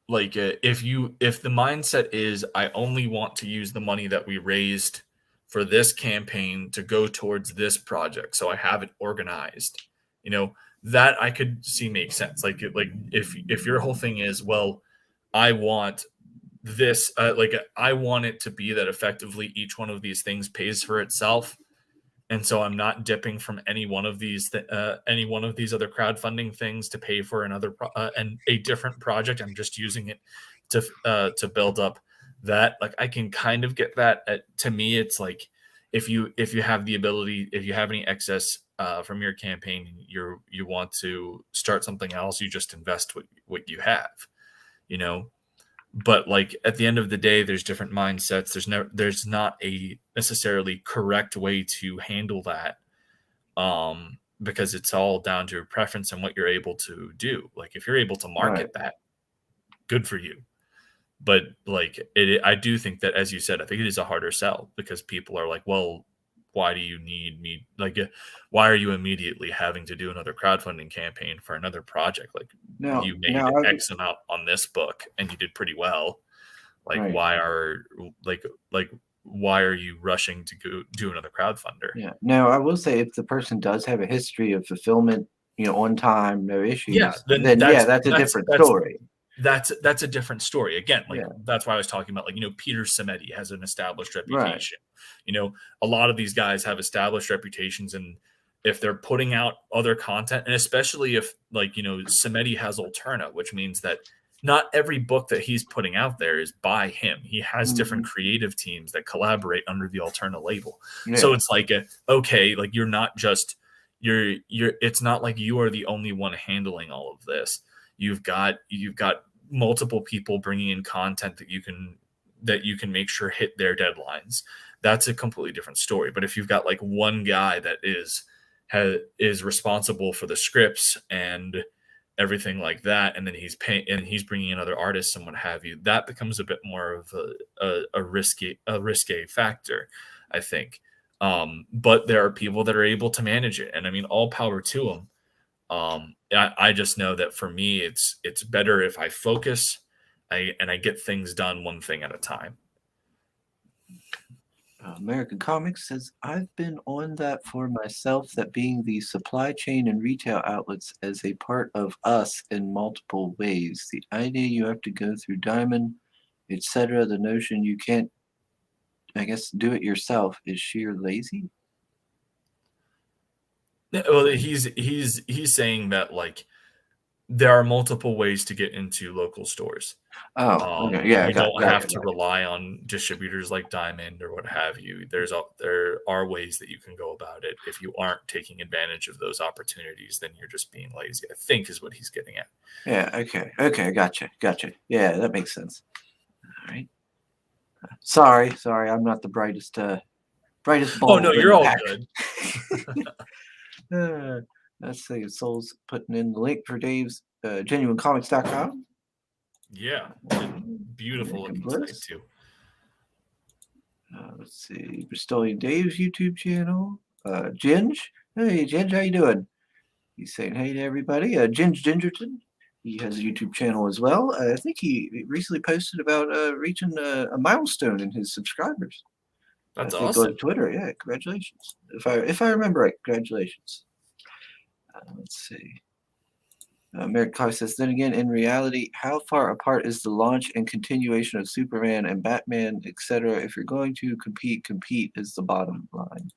like if the mindset is I only want to use the money that we raised for this campaign to go towards this project, so I have it organized, that I could see make sense. Like if your whole thing is, well, I want this, I want it to be that effectively each one of these things pays for itself, and so I'm not dipping from any one of these other crowdfunding things to pay for another and a different project. I'm just using it to build up that. Like, I can kind of get that. To me, it's like if you have the ability, if you have any excess from your campaign, and you want to start something else, you just invest what you have, But like at the end of the day, there's different mindsets. There's not a necessarily correct way to handle that, because it's all down to your preference and what you're able to do. Like if you're able to market that, good for you. But like I do think that, as you said, I think it is a harder sell because people are like, well, why do you need me? Like, why are you immediately having to do another crowdfunding campaign for another project? Like, you made X amount on this book and you did pretty well. Like, why are you rushing to go do another crowdfunder? Yeah. Now, I will say, if the person does have a history of fulfillment, on time, no issues, then that's a different story. That's a different story. Again, that's why I was talking about, Peter Samedi has an established reputation. A lot of these guys have established reputations, and if they're putting out other content, and especially if Samedi has Alterna, which means that not every book that he's putting out there is by him. He has different creative teams that collaborate under the Alterna label. So it's like, okay, like you're not just it's not like you are the only one handling all of this. You've got multiple people bringing in content that you can make sure hit their deadlines. That's a completely different story. But if you've got like one guy that is responsible for the scripts and everything like that, and then he's paying and he's bringing in other artists and what have you, that becomes a bit more of a risque factor, I think. But there are people that are able to manage it, and I mean, all power to them. I just know that for me, it's better if I focus and I get things done one thing at a time. American Comics says, I've been on that for myself, that being the supply chain and retail outlets as a part of us in multiple ways. The idea you have to go through Diamond, etc., the notion you can't, I guess, do it yourself is sheer lazy. Well, he's saying that like there are multiple ways to get into local stores. Okay. Yeah, you don't have to rely on distributors like Diamond or what have you. There are ways that you can go about it. If you aren't taking advantage of those opportunities, then you're just being lazy, I think is what he's getting at. Yeah, okay, gotcha. Yeah, that makes sense. All right. Sorry, I'm not the brightest bulb. Oh no, you're all good. Let's see. Soul's putting in the link for Dave's genuinecomics.com. Yeah, beautiful American looking site Bliss. too. Let's see. Bristolian Dave's YouTube channel. Ginge. Hey, Ginge, how you doing? He's saying hey to everybody. Ginge Gingerton. He has a YouTube channel as well. I think he recently posted about reaching a milestone in his subscribers. That's I think awesome. on Twitter. Yeah, congratulations. If I remember right, congratulations. Let's see. Merrick Clark says, then again, in reality, how far apart is the launch and continuation of Superman and Batman, etc.? If you're going to compete is the bottom line.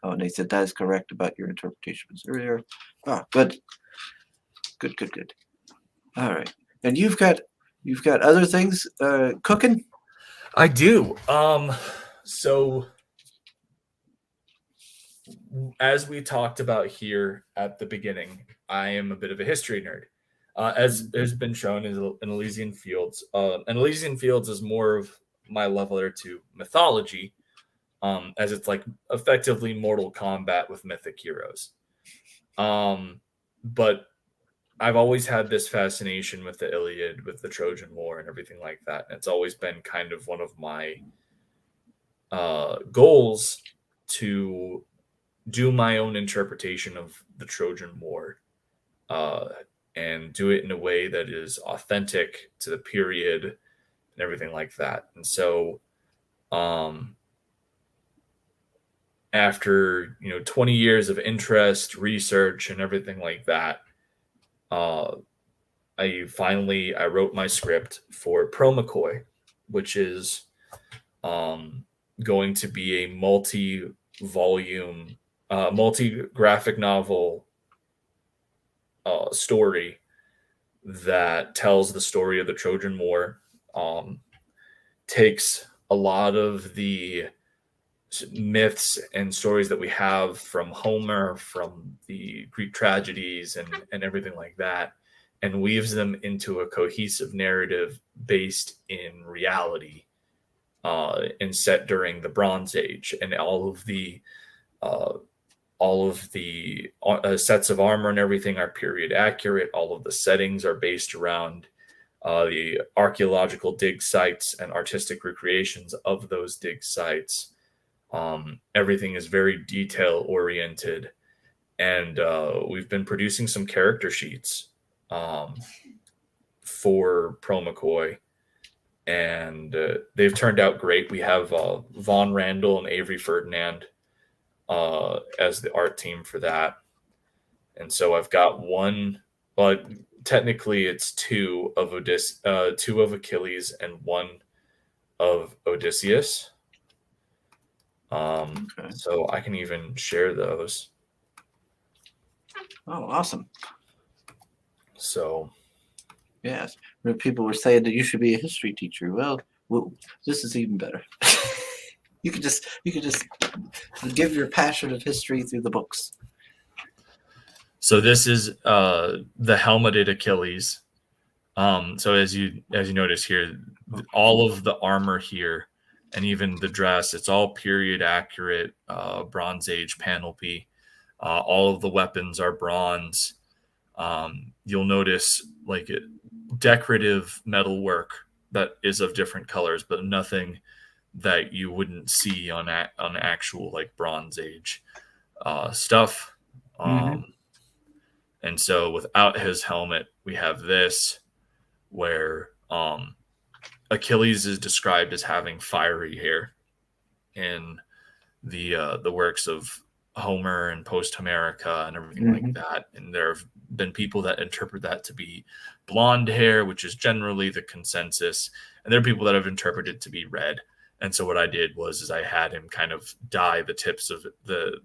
Oh, and they said that is correct about your interpretation of this earlier. Ah, good. Good. All right. And you've got other things cooking? I do. So as we talked about here at the beginning, I am a bit of a history nerd. As has been shown in Elysian Fields. And Elysian Fields is more of my leveler to mythology, as it's like effectively Mortal Kombat with mythic heroes. But I've always had this fascination with the Iliad, with the Trojan War, and everything like that. And it's always been kind of one of my goals to do my own interpretation of the Trojan War, and do it in a way that is authentic to the period and everything like that. And so, after 20 years of interest, research, and everything like that, I wrote my script for Pro McCoy, which is going to be a multi-volume, multi-graphic novel story that tells the story of the Trojan War. Takes a lot of the myths and stories that we have from Homer, from the Greek tragedies, and everything like that, and weaves them into a cohesive narrative based in reality, and set during the Bronze Age, and all of the sets of armor and everything are period accurate. All of the settings are based around the archaeological dig sites and artistic recreations of those dig sites. Everything is very detail oriented, and we've been producing some character sheets for Pro McCoy, and they've turned out great. We have Vaughn Randall and Avery Ferdinand as the art team for that. And so I've got one, but technically it's two of Achilles and one of Odysseus. Okay. So I can even share those. Oh, awesome. So yes, people were saying that you should be a history teacher. Well, this is even better. You could just give your passion of history through the books. So this is the Helmeted Achilles. So as you notice here, all of the armor here and even the dress, it's all period accurate, Bronze Age panoply. All of the weapons are bronze. You'll notice like decorative metalwork that is of different colors, but nothing that you wouldn't see on actual like Bronze Age stuff. And so without his helmet, we have this where Achilles is described as having fiery hair in the works of Homer and post-Homerica and everything like that. And there have been people that interpret that to be blonde hair, which is generally the consensus. And there are people that have interpreted it to be red. And so what I did was I had him kind of dye the tips of the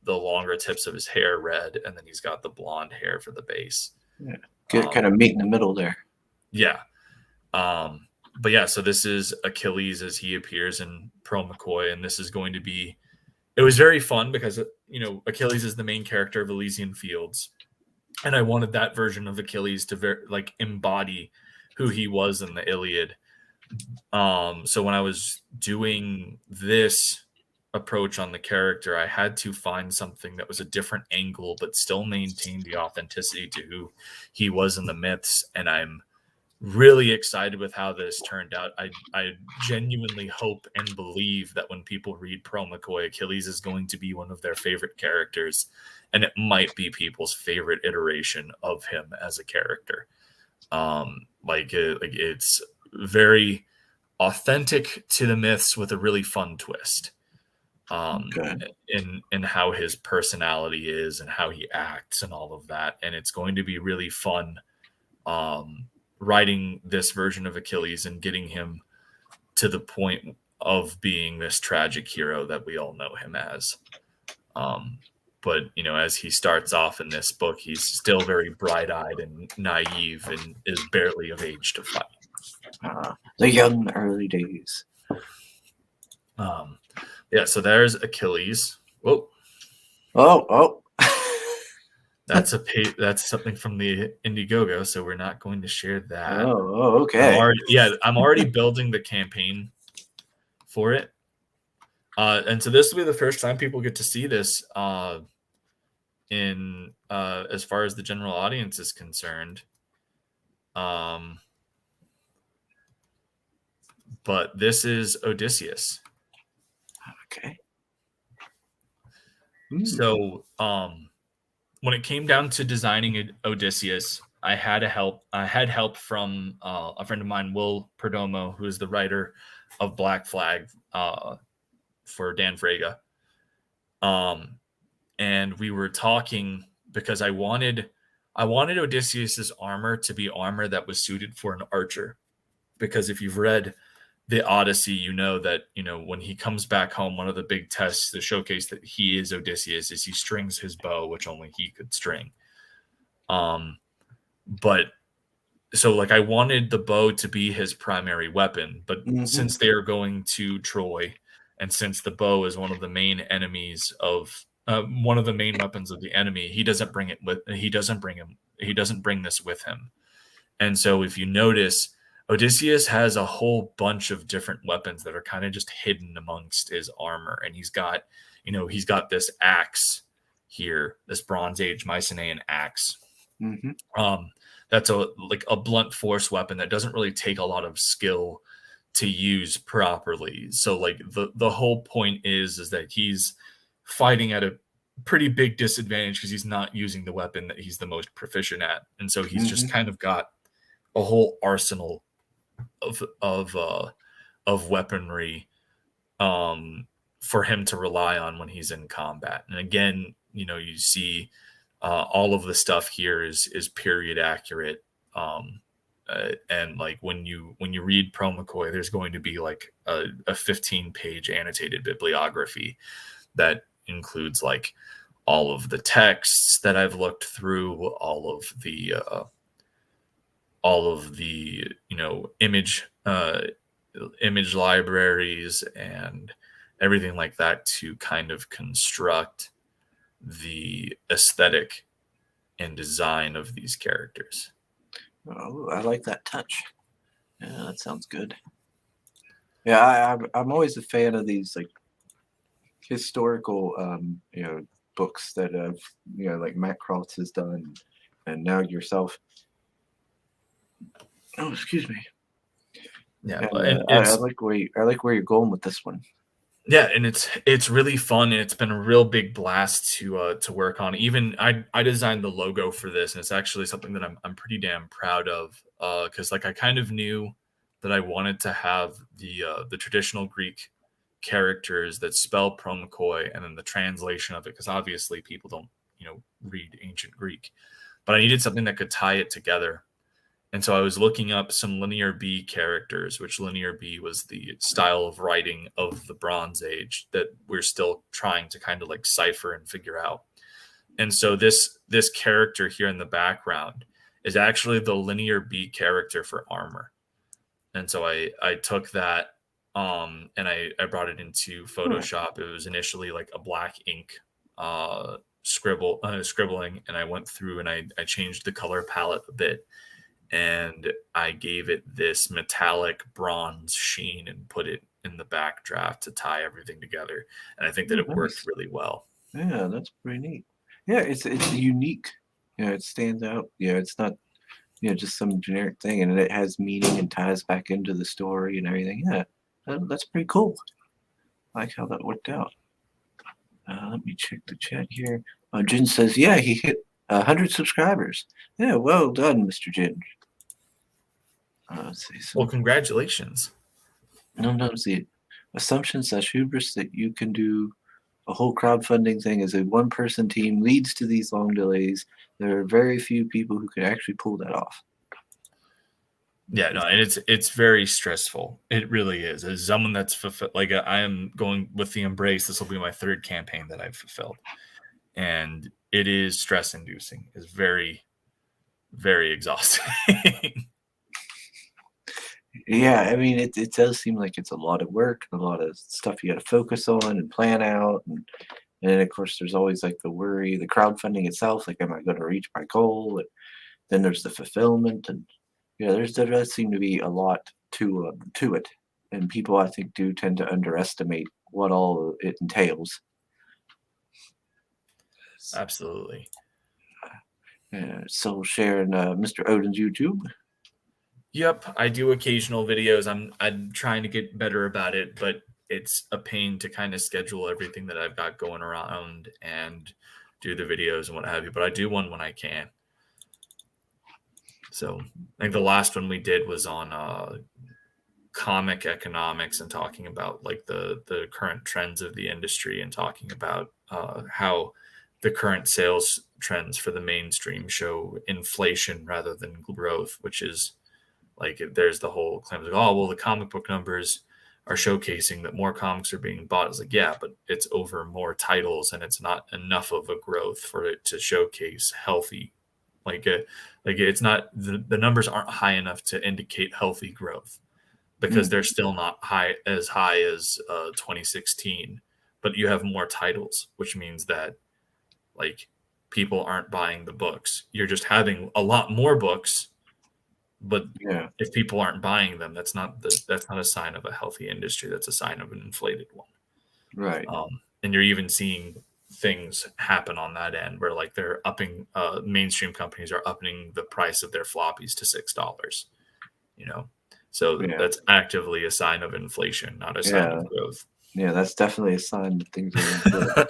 longer tips of his hair red, and then he's got the blonde hair for the base. Yeah, good kind of meet in the middle there. Yeah. But yeah, so this is Achilles as he appears in Pro McCoy, and this is going to be. It was very fun because Achilles is the main character of Elysian Fields, and I wanted that version of Achilles to embody who he was in the Iliad. So when I was doing this approach on the character, I had to find something that was a different angle, but still maintained the authenticity to who he was in the myths. And I'm really excited with how this turned out. I genuinely hope and believe that when people read Pro McCoy, Achilles is going to be one of their favorite characters, and it might be people's favorite iteration of him as a character. It's very authentic to the myths with a really fun twist. In how his personality is and how he acts and all of that, and it's going to be really fun writing this version of Achilles and getting him to the point of being this tragic hero that we all know him as. But, you know, as he starts off in this book, he's still very bright-eyed and naive and is barely of age to fight. The young early days. Yeah, so there's Achilles. Whoa. Oh. That's something from the Indiegogo, so we're not going to share that. Oh, okay. I'm already building the campaign for it. And so this will be the first time people get to see this in as far as the general audience is concerned. But this is Odysseus. Okay. So when it came down to designing Odysseus, I had help from a friend of mine, Will Perdomo, who is the writer of Black Flag for Dan Frega. And we were talking because I wanted Odysseus's armor to be armor that was suited for an archer. Because if you've read the Odyssey, you know that, you know, when he comes back home, one of the big tests to showcase that he is Odysseus is he strings his bow, which only he could string. But so like I wanted the bow to be his primary weapon, but since they are going to Troy, and since the bow is one of the main enemies of one of the main weapons of the enemy, he doesn't bring this with him. And so if you notice, Odysseus has a whole bunch of different weapons that are kind of just hidden amongst his armor. And he's got this axe here, this Bronze Age Mycenaean axe. That's a blunt force weapon that doesn't really take a lot of skill to use properly. So like the whole point is that he's fighting at a pretty big disadvantage because he's not using the weapon that he's the most proficient at. And so he's just kind of got a whole arsenal of weaponry for him to rely on when he's in combat. And again, you know, you see all of the stuff here is period accurate. And like when you read Pro McCoy, there's going to be like a 15-page annotated bibliography that includes like all of the texts that I've looked through, all of the you know image libraries and everything like that to kind of construct the aesthetic and design of these characters. Oh, I like that touch. Yeah, that sounds good. Yeah, I'm always a fan of these like historical you know, books that have, you know, like Matt Cross has done, and now yourself. Oh, excuse me. Yeah, and, I like where you're going with this one. Yeah, and it's really fun, and it's been a real big blast to work on. Even I designed the logo for this, and it's actually something that I'm pretty damn proud of, because like I kind of knew that I wanted to have the traditional Greek characters that spell Pro McCoy, and then the translation of it, because obviously people don't, you know, read ancient Greek, but I needed something that could tie it together. And so I was looking up some Linear B characters, which Linear B was the style of writing of the Bronze Age that we're still trying to kind of like cipher and figure out. And so this character here in the background is actually the Linear B character for armor. And so I took that and I brought it into Photoshop. It was initially like a black ink scribbling, and I went through and I changed the color palette a bit. And I gave it this metallic bronze sheen and put it in the backdraft to tie everything together, and I think that it worked really well. Yeah, that's pretty neat. Yeah, it's unique. It stands out. It's not just some generic thing, and it has meaning and ties back into the story and everything. Yeah, that's pretty cool. I like how that worked out. Let me check the chat here. Jin says, yeah, he hit 100 subscribers. Yeah, well done, Mr. Jin. Let's see. Well, congratulations. Sometimes the assumption / hubris that you can do a whole crowdfunding thing as a one-person team leads to these long delays. There are very few people who can actually pull that off. Yeah, no, and it's very stressful. It really is. As someone that's fulfilled, like I am going with the Embrace. This will be my 3rd campaign that I've fulfilled, and it is stress-inducing. It's very, very exhausting. Yeah, I mean, it does seem like it's a lot of work, a lot of stuff you got to focus on and plan out, and then of course there's always like the worry, the crowdfunding itself, like am I going to reach my goal? And then there's the fulfillment, and there does seem to be a lot to it, and people I think do tend to underestimate what all it entails. Absolutely. So sharing Mr. Oden's YouTube. Yep, I do occasional videos. I'm trying to get better about it, but it's a pain to kind of schedule everything that I've got going around and do the videos and what have you. But I do one when I can. So I think the last one we did was on comic economics and talking about like the current trends of the industry and talking about how the current sales trends for the mainstream show inflation rather than growth, which is like there's the whole claim like, oh, well, the comic book numbers are showcasing that more comics are being bought. It's like, yeah, but it's over more titles and it's not enough of a growth for it to showcase healthy. Like it's not the numbers aren't high enough to indicate healthy growth because they're still not high as 2016, but you have more titles, which means that like people aren't buying the books. You're just having a lot more books, but if people aren't buying them, that's not a sign of a healthy industry. That's a sign of an inflated one. Right. And you're even seeing things happen on that end where like they're upping mainstream companies are upping the price of their floppies to $6, so that's actively a sign of inflation, not a sign of growth. That's definitely a sign that things are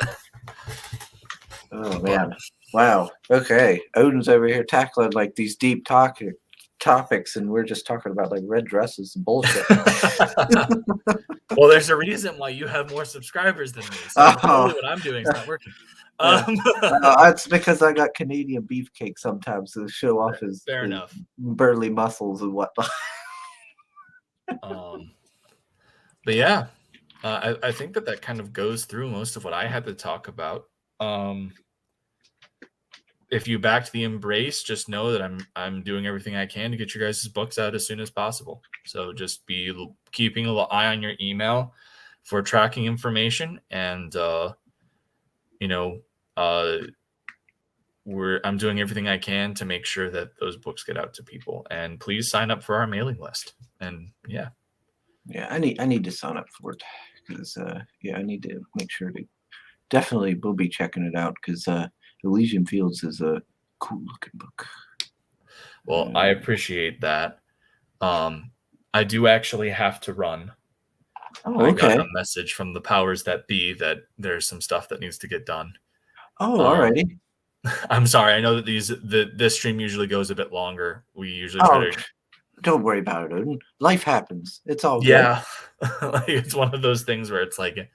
oh man, wow. Okay, Odin's over here tackling like these deep topics, and we're just talking about like red dresses and bullshit. Well, there's a reason why you have more subscribers than me. So what I'm doing is not working. It's because I got Canadian beefcake sometimes to show off his burly muscles and whatnot. But yeah, I think that kind of goes through most of what I had to talk about. If you backed the Embrace, just know that I'm doing everything I can to get your guys' books out as soon as possible. So just be keeping a little eye on your email for tracking information, and I'm doing everything I can to make sure that those books get out to people. And please sign up for our mailing list. And yeah, I need to sign up for it because I need to make sure to definitely will be checking it out because Elysian Fields is a cool looking book. Well, I appreciate that. I do actually have to run. Oh, okay. I got a message from the powers that be that there's some stuff that needs to get done. Oh, alrighty. I'm sorry. I know that this stream usually goes a bit longer. We usually try to. Don't worry about it, Odin. Life happens. It's all good. Yeah. It's one of those things where it's like,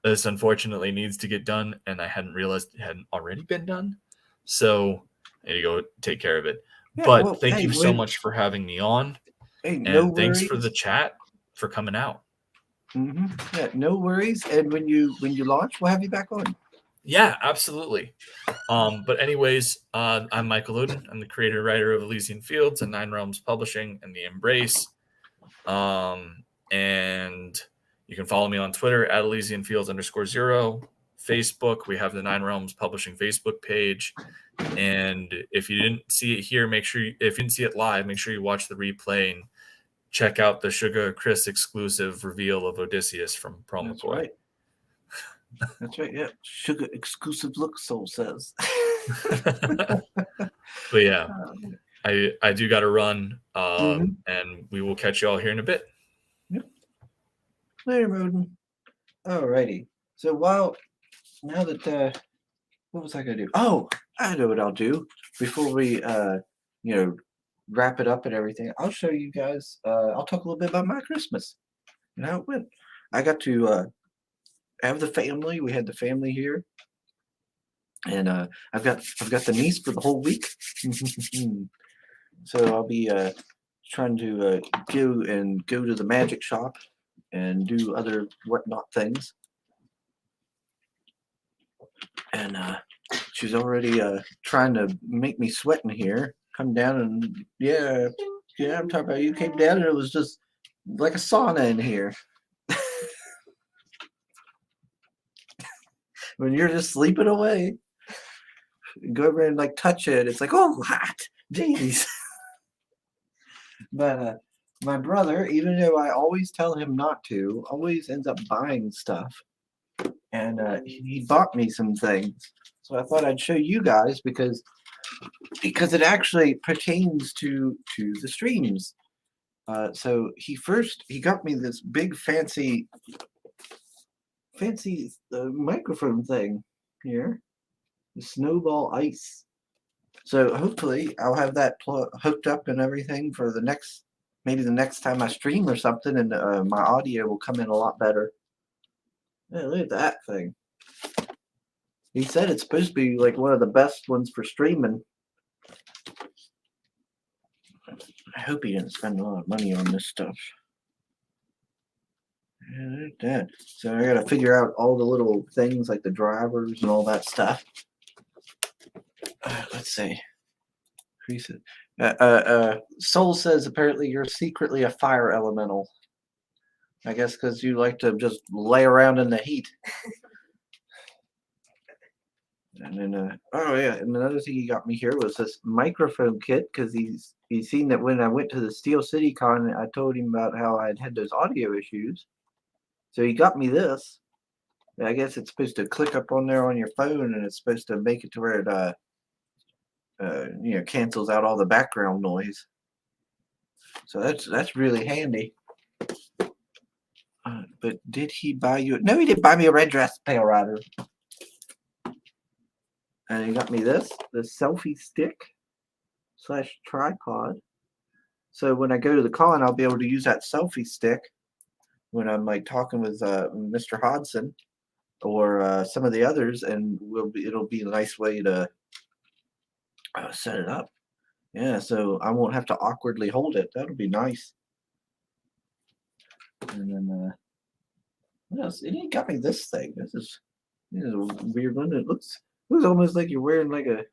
this unfortunately needs to get done, and I hadn't realized it hadn't already been done. So I need to go take care of it. Yeah, but thank you so much for having me on. And thanks for the chat for coming out. Mm-hmm. Yeah, no worries. And when you launch, we'll have you back on. Yeah, absolutely. But anyways, I'm Michael Oden. I'm the creator and writer of Elysian Fields and Nine Realms Publishing and The Embrace. And you can follow me on Twitter at ElysianFields_0. Facebook, we have the Nine Realms Publishing Facebook page. And if you didn't see it here, if you didn't see it live, make sure you watch the replay and check out the Sugar Chris exclusive reveal of Odysseus from Pro That's McCoy. right. That's right. Yeah, sugar exclusive look. Soul says. But yeah, I do got to run, Mhm. and we will catch you all here in a bit. Later, Roden. Alrighty. So now that what was I gonna do? Oh, I know what I'll do before we wrap it up and everything. I'll show you guys. I'll talk a little bit about my Christmas and how it went. I got to have the family. We had the family here, and I've got the niece for the whole week. So I'll be trying to go to the magic shop and do other whatnot things. And she's already trying to make me sweat in here. Come down and yeah, I'm talking about you came down and it was just like a sauna in here. When you're just sleeping away, go over and like touch it. It's like, oh, hot, jeez. But my brother, even though I always tell him not to, always ends up buying stuff. And he bought me some things. So I thought I'd show you guys because it actually pertains to the streams. So he got me this big fancy microphone thing here, the Snowball Ice. So hopefully I'll have that hooked up and everything for maybe the next time I stream or something, and my audio will come in a lot better. Yeah, look at that thing. He said it's supposed to be like one of the best ones for streaming. I hope he didn't spend a lot of money on this stuff. Yeah, look at that. So I gotta figure out all the little things like the drivers and all that stuff. Let's see. Increase it. Soul says apparently you're secretly a fire elemental. I guess because you like to just lay around in the heat. And then, oh yeah, and another thing he got me here was this microphone kit because he's seen that when I went to the Steel City Con, I told him about how I'd had those audio issues. So he got me this. I guess it's supposed to click up on there on your phone, and it's supposed to make it to where it cancels out all the background noise. So that's really handy. But did he buy you? No, he didn't buy me a red dress, Pale Rider. And he got me the selfie stick / tripod. So when I go to the con, I'll be able to use that selfie stick when I'm like talking with Mr. Hodson or some of the others, and it'll be a nice way to set it up. Yeah, so I won't have to awkwardly hold it. That'll be nice. And then what else? He got me this thing. This is a weird one. It looks almost like you're wearing like a.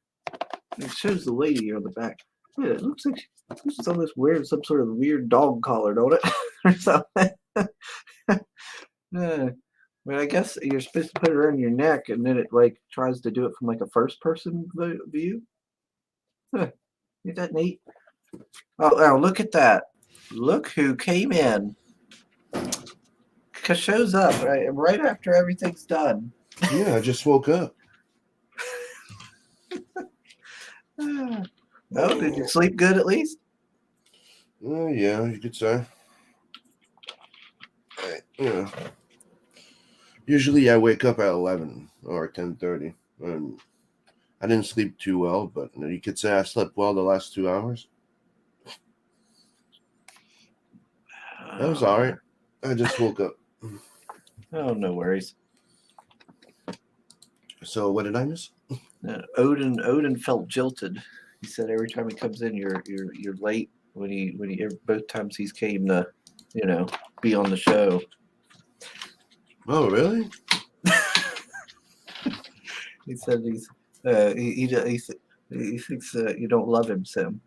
It shows the lady on the back. Yeah, it looks like she's almost wearing some sort of weird dog collar, don't it, or something? But I guess you're supposed to put it around your neck, and then it like tries to do it from like a first-person view. Huh. Isn't that neat? Oh, look at that! Look who came in. Shows up right after everything's done. Yeah, I just woke up. Oh, did you sleep good at least? Yeah, you could say. Usually I wake up at 11 or 10:30. I didn't sleep too well, but you could say I slept well the last 2 hours. That was all right. I just woke up. Oh, no worries. So what did I miss? Odin felt jilted. He said every time he comes in, you're late. When he both times he's came to, be on the show. Oh, really? He said he thinks you don't love him, Sim.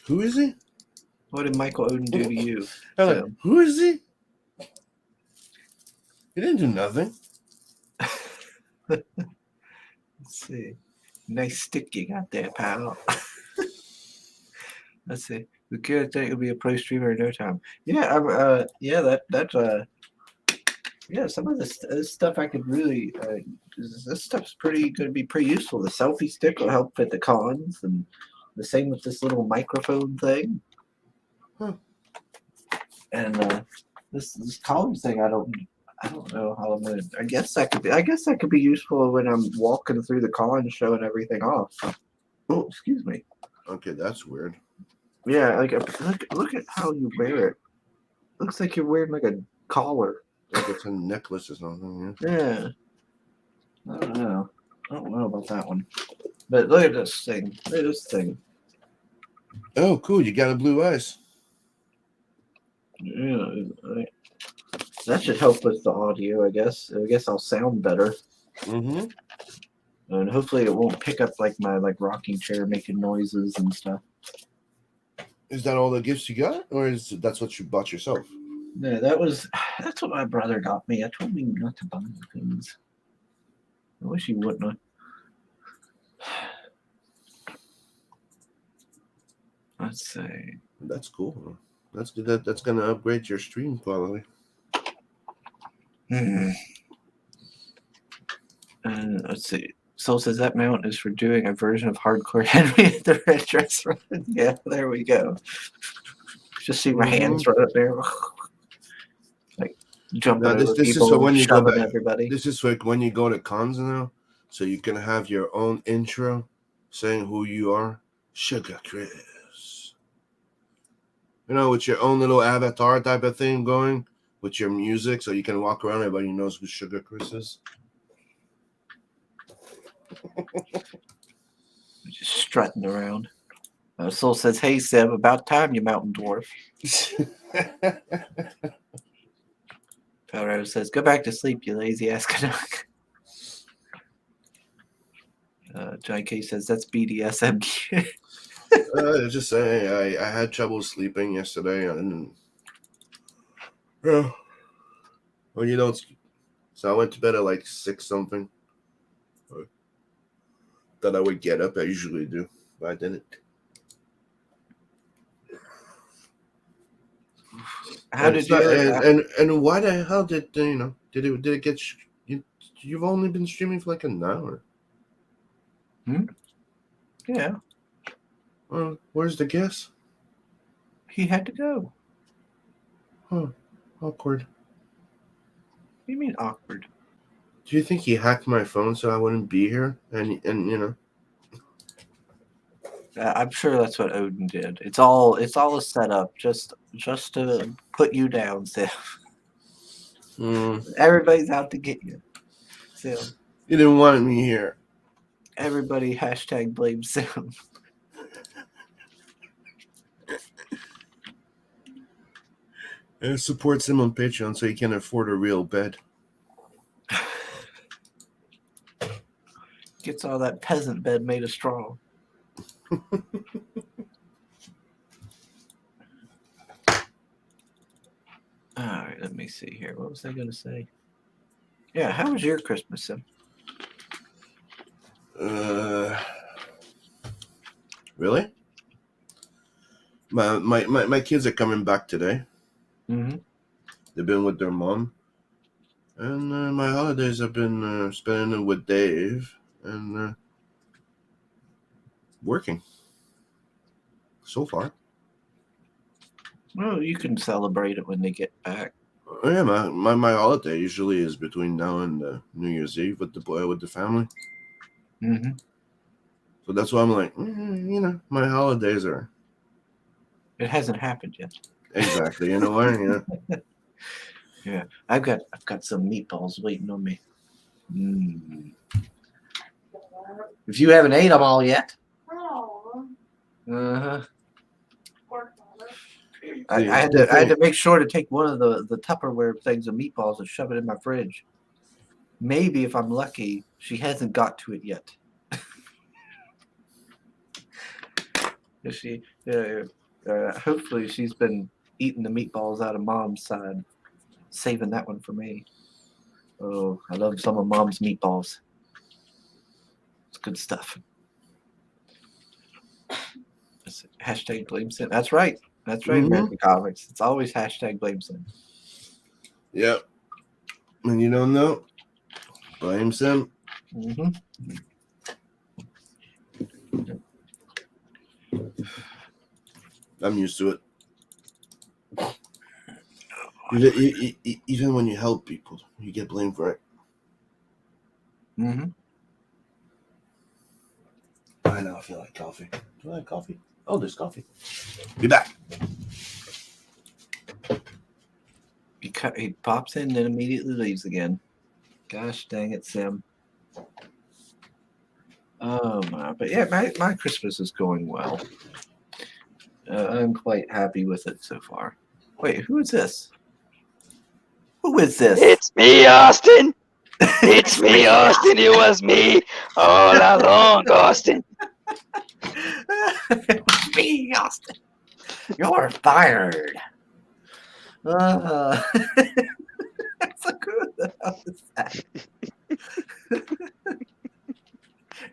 Who is he? What did Michael Oden do to you? Like, who is he? He didn't do nothing. Let's see. Nice stick you got there, pal. Let's see. The kid think he'll be a pro streamer in no time. Yeah, yeah, some of this stuff I could really this stuff's pretty going to be pretty useful. The selfie stick will help with the cons, and the same with this little microphone thing. Huh. And this column thing, I don't know how I'm gonna. I guess that could be useful when I'm walking through the con, showing everything off. Oh, excuse me. Okay, that's weird. Yeah, like look at how you wear it. Looks like you're wearing like a collar. Like it's a necklace or something. Yeah. Yeah. I don't know. I don't know about that one. But look at this thing. Look at this thing. Oh, cool! You got a blue eyes. Yeah. That should help with the audio, I guess. I guess I'll sound better. Mm-hmm. And hopefully it won't pick up like my rocking chair making noises and stuff. Is that all the gifts you got, or that's what you bought yourself? Yeah, that's what my brother got me. I told him not to buy things. I wish he wouldn't have. Let's see. That's cool. That's good. That's gonna upgrade your stream quality. And let's see. Soul says that mount is for doing a version of Hardcore Henry at the red dress run. Yeah, there we go. Just see my hands right up there. Like jumping over this people, is for when you go shoving back. everybody. This is for when you go to cons now, so you can have your own intro saying who you are. Sugar Chris. You know, with your own little avatar type of thing going with your music, so you can walk around. Everybody knows who Sugar Chris is. Just strutting around. Soul says, "Hey Seb, about time you mountain dwarf." Colorado says, "Go back to sleep, you lazy ass Canuck." John K says, "That's BDSM." Just saying, I had trouble sleeping yesterday, and well, you don't. So I went to bed at like 6 something. Thought I would get up. I usually do, but I didn't. How did you? And why the hell did did it get? You've only been streaming for like an hour. Yeah. Where's the guess? He had to go. Huh. Awkward. What do you mean awkward? Do you think he hacked my phone so I wouldn't be here? And I'm sure that's what Odin did. It's all a setup, just to put you down, Sam. Everybody's out to get you. Sam. You didn't want me here. Everybody hashtag blame Sam. And supports him on Patreon so he can afford a real bed. Gets all that peasant bed made of straw. All right, let me see here. What was I going to say? Yeah, how was your Christmas, Sim? Really? My kids are coming back today. Mm-hmm. They've been with their mom. And my holidays have been spending them with Dave and working so far. Well, you can celebrate it when they get back. Yeah, my holiday usually is between now and New Year's Eve with the family. Mm-hmm. So that's why I'm like, my holidays are. It hasn't happened yet. Exactly, you know what? Yeah. Yeah, I've got some meatballs waiting on me. If you haven't ate them all yet. Uh-huh. I had to make sure to take one of the Tupperware things of meatballs and shove it in my fridge. Maybe if I'm lucky, she hasn't got to it yet. Hopefully she's been eating the meatballs out of Mom's side, saving that one for me. Oh, I love some of Mom's meatballs. It's good stuff. That's it. Hashtag blame Sim. That's right. That's right, Mhm. American Comics. It's always hashtag blame Sim. Yep. And you don't know? Blame Sim. Mm-hmm. I'm used to it. Even when you help people, you get blamed for it. Mm-hmm. I know. I feel like coffee. Do I like coffee? Oh, there's coffee. Be back. He pops in and immediately leaves again. Gosh dang it, Sim. Oh my! But yeah, my Christmas is going well. I'm quite happy with it so far. Wait, who is this? Who is this? It's me, Austin. It's me, Austin. It was me all along, Austin. It's me, Austin. You're fired. So good. The hell is that?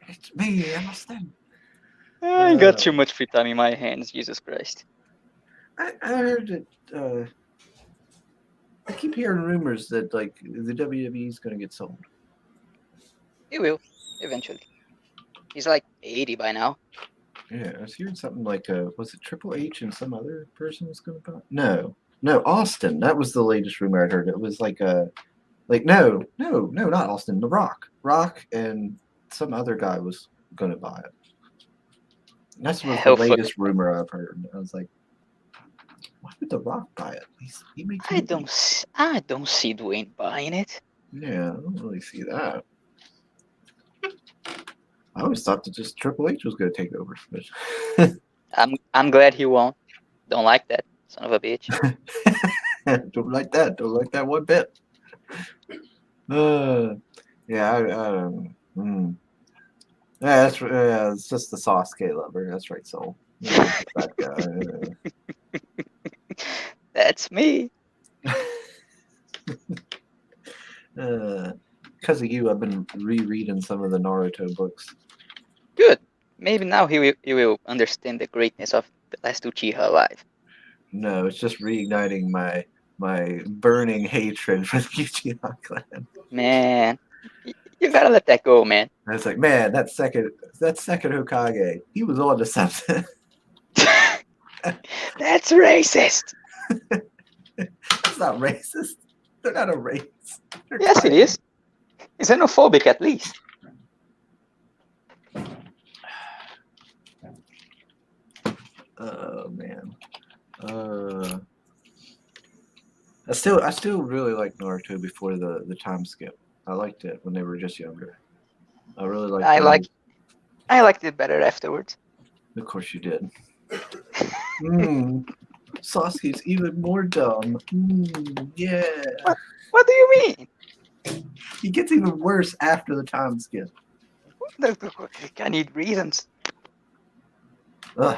It's me, Austin. I got too much free time in my hands, Jesus Christ. I heard that. I keep hearing rumors that like the WWE is going to get sold. He will, eventually. He's like 80 by now. Yeah, I was hearing something like was it Triple H and some other person was going to buy? No, Austin. That was the latest rumor I heard. It was like no, not Austin. The Rock and some other guy was going to buy it. That's what the latest rumor I've heard. I was like, why would The Rock buy it? He makes. I don't see Dwayne buying it. Yeah, I don't really see that. I always thought that just Triple H was going to take over. But I'm glad he won't. Don't like that son of a bitch. Don't like that. Don't like that one bit. Yeah, yeah, it's just the Sasuke lover. That's right, Soul. Yeah, that guy. That's me. Because of you, I've been rereading some of the Naruto books. Good. Maybe now he will understand the greatness of the last Uchiha alive. No, it's just reigniting my burning hatred for the Uchiha clan. Man, you gotta let that go, man. I was like, man, that second Hokage, he was on to something. That's racist. It's not racist. They're not a race. Yes, it is. It's xenophobic, at least. Oh man. I still really like Naruto before the time skip. I liked it when they were just younger. I really liked. I liked it better afterwards. Of course you did. Sasuke's even more dumb. Yeah. What do you mean? He gets even worse after the time skip. I need reasons. Ugh.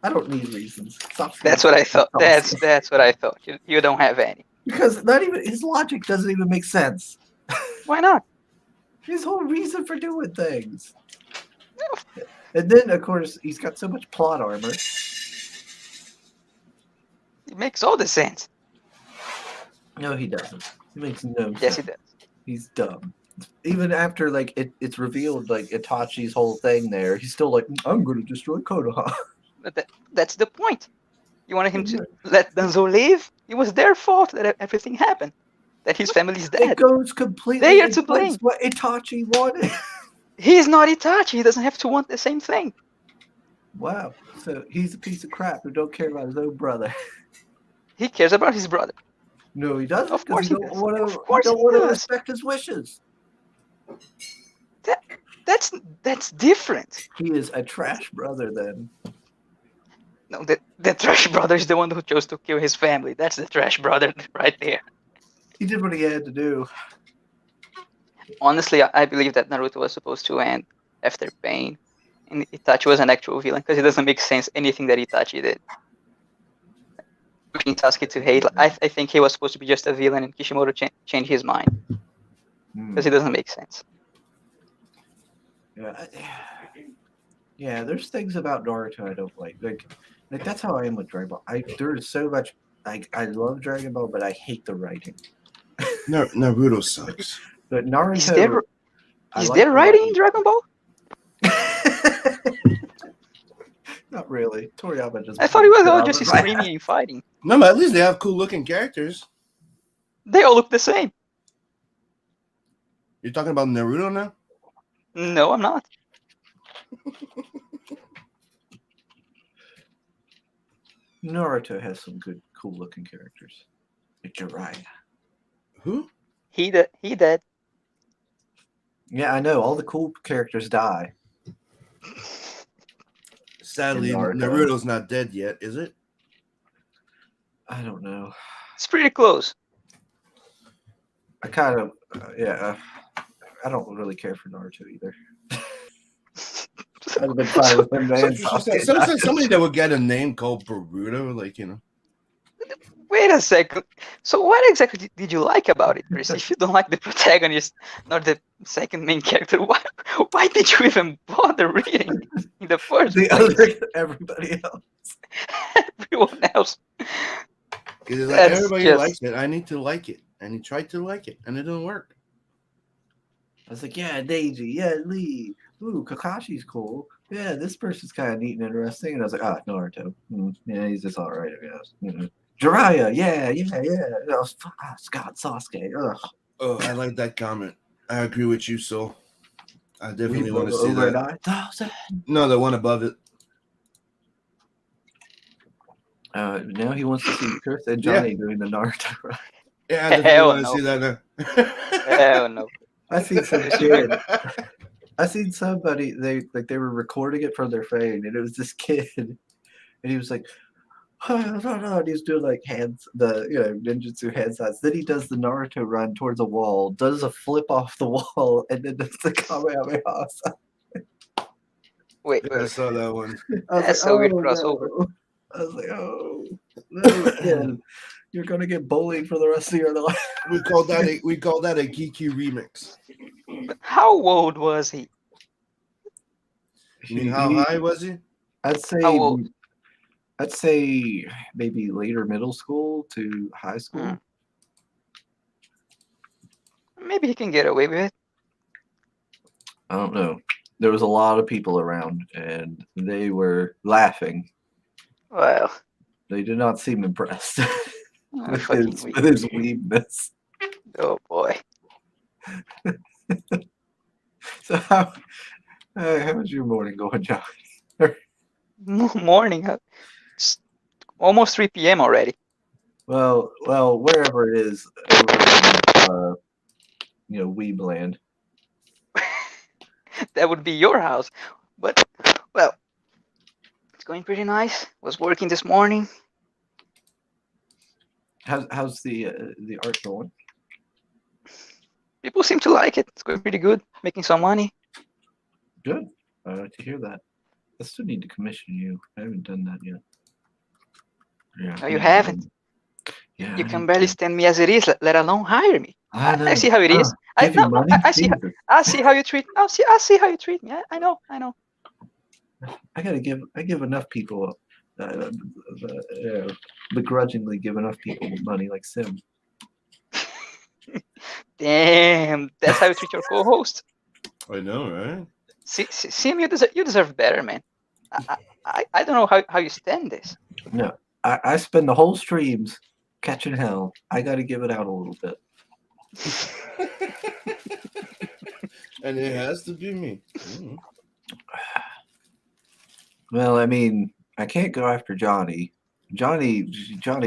I don't need reasons. Sasuke, that's what I thought. That's what I thought. You don't have any. Because not even his logic doesn't even make sense. Why not? His whole reason for doing things. And then, of course, he's got so much plot armor. It makes all the sense. No, he doesn't. It makes no sense. Yes, he does. He's dumb. Even after like it's revealed like Itachi's whole thing there, he's still like, I'm going to destroy Konoha. But that's the point. You wanted him to let Danzo live? It was their fault that everything happened. That his family's dead. It goes completely. They are to blame. What Itachi wanted. He's not Itachi. He doesn't have to want the same thing. Wow. So he's a piece of crap who don't care about his own brother. He cares about his brother. No, he doesn't. Of course he does. Of course he don't want to respect his wishes. That's different. He is a trash brother then. No, the trash brother is the one who chose to kill his family. That's the trash brother right there. He did what he had to do. Honestly, I believe that Naruto was supposed to end after Pain, and Itachi was an actual villain because it doesn't make sense anything that Itachi did. Pushing Sasuke to hate, I think he was supposed to be just a villain, and Kishimoto changed his mind because it doesn't make sense. Yeah. Yeah, there's things about Naruto I don't like. Like that's how I am with Dragon Ball. There's so much. I love Dragon Ball, but I hate the writing. Naruto sucks. But Is Naruto, there I is like there the writing in Dragon Ball? Not really. Toriyama just. I thought it was all put just it on my screaming and fighting. No, but at least they have cool looking characters. They all look the same. You're talking about Naruto now? No, I'm not. Naruto has some good, cool-looking characters. Like Jiraiya. Who? He dead. Yeah, I know. All the cool characters die. Sadly, Naruto. Naruto's not dead yet, is it? I don't know. It's pretty close. I kind of, yeah. I don't really care for Naruto either. I've been fine with him, man. Somebody that would get a name called Boruto, like, you know. Wait a second. So what exactly did you like about it, Chris? If you don't like the protagonist, not the second main character, why did you even bother reading in the first place? Everybody else. Everyone else. Because like, That's everybody just- likes it. I need to like it. And he tried to like it, and it didn't work. I was like, yeah, Deiji, yeah, Lee. Ooh, Kakashi's cool. Yeah, this person's kind of neat and interesting. And I was like, ah, Naruto. Yeah, he's just all right, I guess. Jiraiya, yeah. Oh, God, Sasuke. Ugh. Oh, I like that comment. I agree with you, Soul. I definitely We want to go see over that. 9,000. No, the one above it. Now he wants to see Chris and Johnny doing the Naruto run. Yeah, I definitely Hell want to no. see that now. Hell no. I seen some kid. I seen somebody they were recording it for their phone, and it was this kid, and he was like, and he was doing like ninjutsu hand signs. Then he does the Naruto run towards a wall, does a flip off the wall, and then does the Kamehameha. Wait. I saw that one. I was That's like, a weird oh, crossover. no. I was like, oh, no, kid, you're gonna get bullied for the rest of your life. We call that a geeky remix. How old was he? You mean how high was he? I'd say How old? Maybe later middle school to high school. Hmm. Maybe he can get away with it. I don't know. There was a lot of people around, and they were laughing. Well, They did not seem impressed with fucking his weak. weebness. Oh boy. So how's your morning going, John? Morning. It's almost 3 p.m. already. Well, wherever it is over in, Weebland. That would be your house. But, well, it's going pretty nice. Was working this morning. How's the art going? People seem to like it. It's going pretty good. Making some money. Good. I like to hear that. I still need to commission you. I haven't done that yet. Yeah. No, you haven't. Yeah. You I can need barely to. stand me as it is, let alone hire me. I know. I see how it is. I Give you money? see. Jesus. I see how you treat. I see how you treat me. I know. I give enough people, begrudgingly give enough people money like Sim. Damn, that's how you treat your co-host. I know, right? Sim, you deserve better, man. I don't know how you stand this. No, I spend the whole streams catching hell. I got to give it out a little bit. And it has to be me. Mm. Well, I mean, I can't go after Johnny. Johnny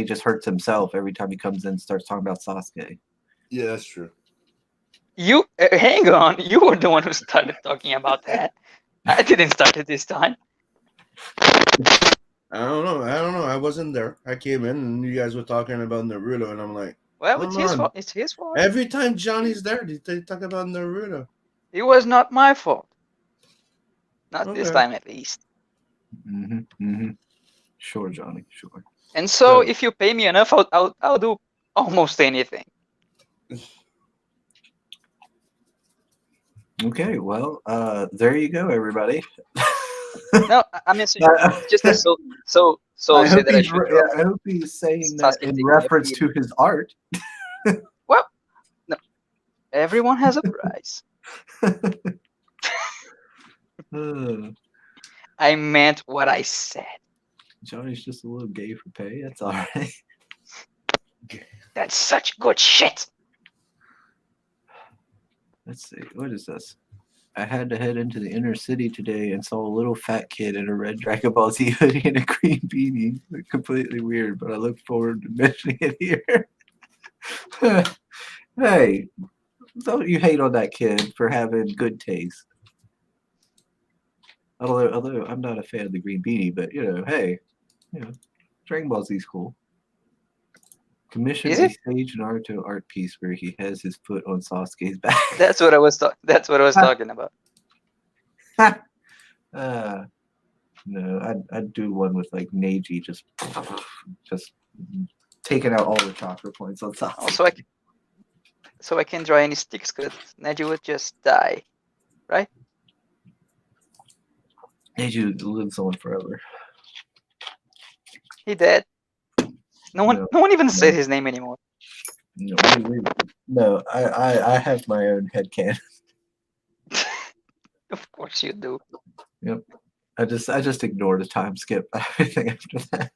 just hurts himself every time he comes in and starts talking about Sasuke. Yeah, that's true. You hang on. You were the one who started talking about that. I didn't start it this time. I don't know. I wasn't there. I came in and you guys were talking about Naruto, and I'm like, Well, it's Come his on. fault. It's his fault. every time Johnny's there, they talk about Naruto. It was not my fault. Not this Okay. time, at least. Sure, Johnny. Sure. And so, Yeah. if you pay me enough, I'll do almost anything. Okay. Well, there you go, everybody. No, I mean, just a so I say hope that I he's should draw. I hope he's saying that Sasuke in taking a reference beating. to his art. Well, no, everyone has a price. I meant what I said. Johnny's just a little gay for pay. That's all right. That's such good shit. Let's see. What is this? I had to head into the inner city today and saw a little fat kid in a red Dragon Ball Z hoodie and a green beanie. Completely weird, but I look forward to mentioning it here. Hey, don't you hate on that kid for having good taste. Although I'm not a fan of the green beanie, but hey, Dragon Ball Z's cool. Commissioned Is a it? Sage Naruto art piece where he has his foot on Sasuke's back. That's what I was talking about. No, I'd do one with like Neji just taking out all the chakra points on Sasuke. So I can draw any sticks because Neji would just die, right? Neji lives on forever. He dead. No one even says his name anymore. No, I have my own headcanon. Of course you do. Yep. I just ignore the time skip. Everything after that.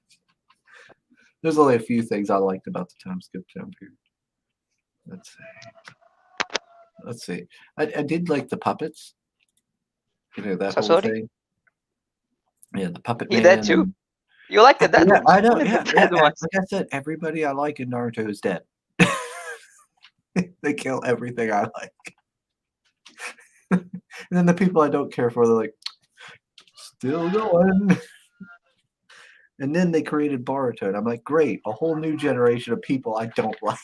There's only a few things I liked about the time skip down here. Let's see. I did like the puppets. That whole Sasori? thing. Yeah, the puppet He man. dead too. You liked the dead Yeah, ones. I know. Only Yeah, the dead ones. like I said, everybody I like in Naruto is dead. They kill everything I like. And then the people I don't care for, they're like, still going. And then they created Boruto, and I'm like, great, a whole new generation of people I don't like.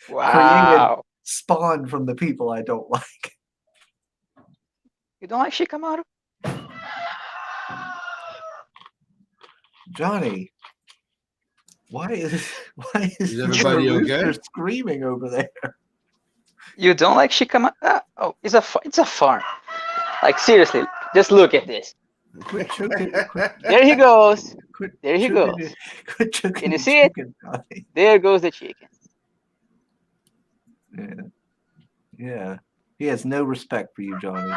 Wow. Spawned from the people I don't like. You don't like Shikamaru? Johnny, why is everybody your okay? rooster screaming over there? You don't like Shikamaru? It's a farm. Like seriously, just look at this. Quit choking. There he goes. There he choking goes. Quit choking. Can you see it? Johnny. There goes the chicken. Yeah. He has no respect for you, Johnny.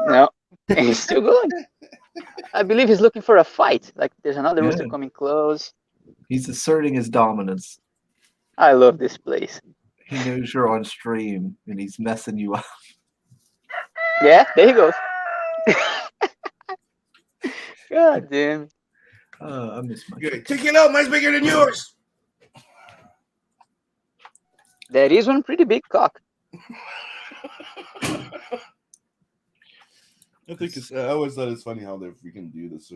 No, and he's still going. I believe he's looking for a fight. Like there's another rooster coming close. He's asserting his dominance. I love this place. He knows you're on stream and he's messing you up. Yeah, there he goes. God damn. I miss my Take it out, mine's bigger than yours. That is one pretty big cock. I always thought it's funny how they freaking do this.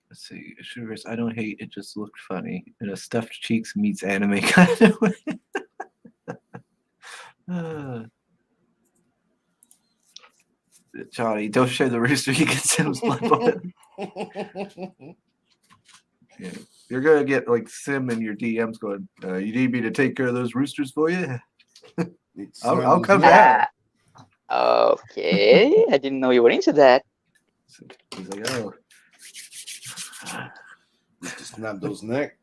Let's see. Sugars, I don't hate it, just looked funny. In a stuffed cheeks meets anime kind of way. Johnny, don't show the rooster. You can send him blood on it. Yeah. You're gonna get like Sim in your DMs going, you need me to take care of those roosters for you? I'll come down. Okay, I didn't know you were into that. He's like, oh. Just snap those neck,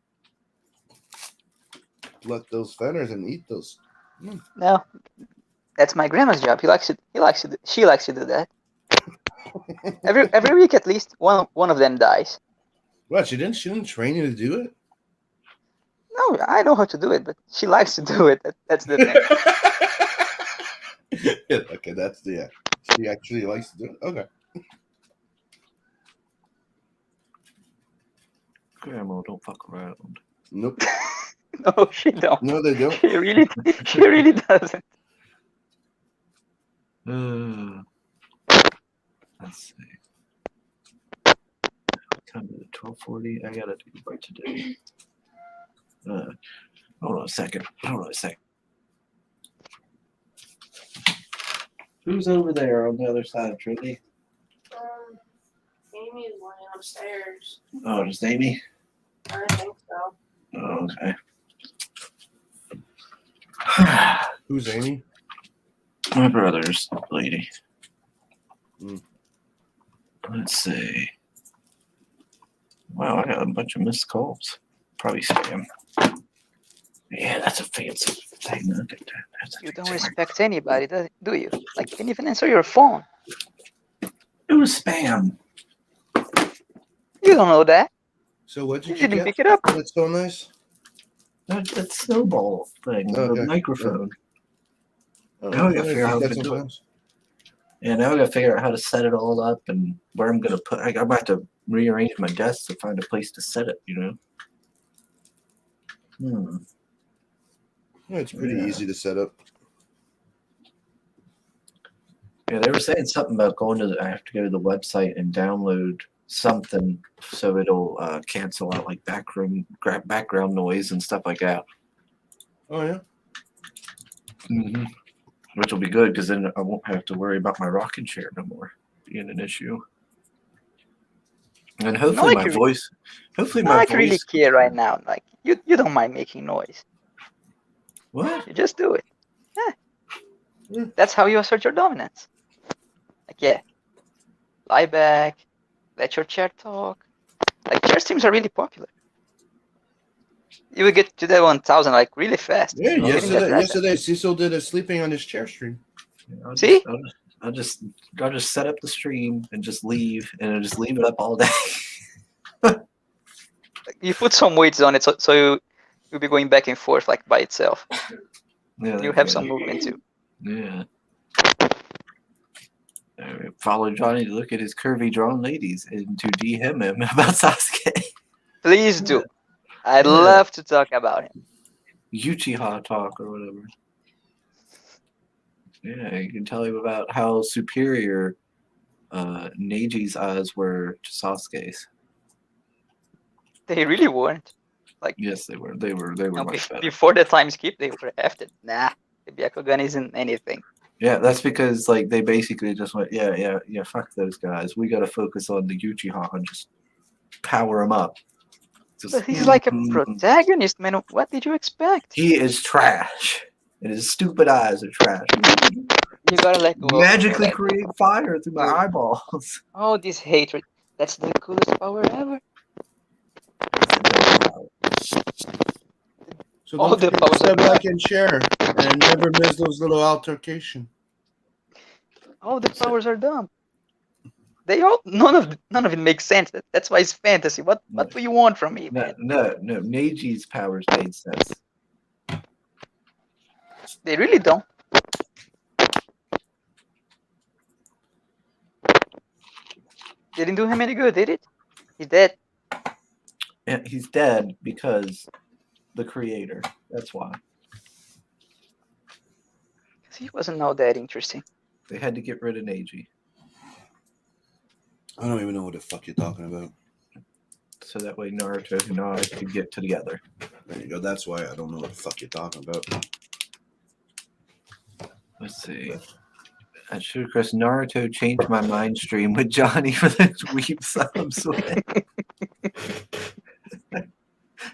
pluck those feathers, and eat those. No, that's my grandma's job. She likes to do that. Every week at least one of them dies. What? She didn't train you to do it? No, I know how to do it, but she likes to do it. That's the thing. Yeah, okay, that's the she actually likes to do it. Okay. Grandma, don't fuck around. Nope. No, she don't. No, they don't. She really doesn't. Let's see. Time to 12:40. I gotta do it by today. Hold on a second. Who's over there on the other side of Trinity? Amy's laying upstairs. Oh, just Amy? I think so. Oh, okay. Who's Amy? My brother's lady. Let's see. Wow, I got a bunch of missed calls. Probably spam. Yeah, that's a fancy thing. That's a You don't fancy respect anybody, do you? Like, you can even answer your phone. It was spam. You don't know that. So what You did you didn't get? pick it up. That's so nice. That snowball thing, Okay. the microphone. Oh, Now we gotta nice. figure out how You to got do something it. else? Yeah, now we gotta figure out how to set it all up and where I'm gonna put. I'm about to rearrange my desk to find a place to set it. Yeah, it's pretty Yeah. easy to set up. Yeah, they were saying something about going to. I have to go to the website and download something so it'll cancel out like background noise and stuff like that. Oh yeah. Which will be good because then I won't have to worry about my rocking chair no more being an issue. And hopefully like my you- voice. Hopefully Not my like you really voice. care right now. Like, you don't mind making noise. What? You just do it. Yeah. That's how you assert your dominance. Like, yeah. Lie back. Let your chair talk. Like, chair streams are really popular. You will get to that 1,000 like really fast. Yeah, You didn't get that. yesterday Cecil did a sleeping on his chair stream. See? I'll just set up the stream and just leave, and I'll just leave it up all day. You put some weights on it, so you'll be going back and forth like by itself. Yeah, You have some movement too. Yeah. Follow Johnny to look at his curvy drawn ladies and to DM him about Sasuke. Please do. I'd Yeah. love to talk about him. Uchiha talk or whatever. Yeah, you can tell him about how superior Neji's eyes were to Sasuke's. They really weren't. Yes, they were. They were much better. Before the time skip, they were hefted. Nah, the Byakugan isn't anything. Yeah, that's because like they basically just went, yeah, fuck those guys. We got to focus on the Uchiha and just power him up. But he's like a protagonist, man. What did you expect? He is trash, and his stupid eyes are trash. You gotta let go. Magically create fire through my eyeballs. Oh, this hatred. That's the coolest power ever. So All don't the forget powers to step are back and share, and never miss those little altercation. All the powers are dumb. None of it makes sense. That's why it's fantasy. What do you want from me, man? No. Neji's powers made sense. They really don't. Didn't do him any good, did it? He's dead. And he's dead because the creator. That's why. He wasn't all that interesting. They had to get rid of Neji. I don't even know what the fuck you're talking about. So that way Naruto and Naruto could get together. There you go. That's why I don't know what the fuck you're talking about. Let's see. I should have Chris Naruto changed my mind stream with Johnny for the weep subs.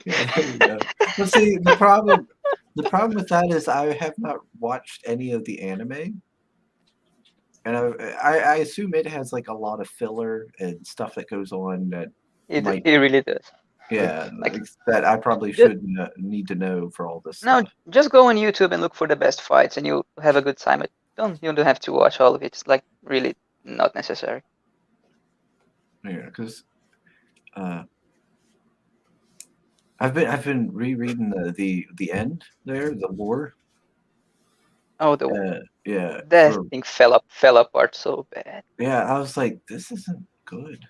Yeah, there you go. Well, see, the problem with that is I have not watched any of the anime. And I assume it has like a lot of filler and stuff that goes on that It really does. yeah, Like, that I probably should need to know for all this. No, stuff. just go on YouTube and look for the best fights, and you'll have a good time. You don't have to watch all of it. It's like really not necessary. Yeah, because I've been rereading the end there, the war. Oh, the Yeah, that thing fell apart so bad. yeah. I was like, this isn't good.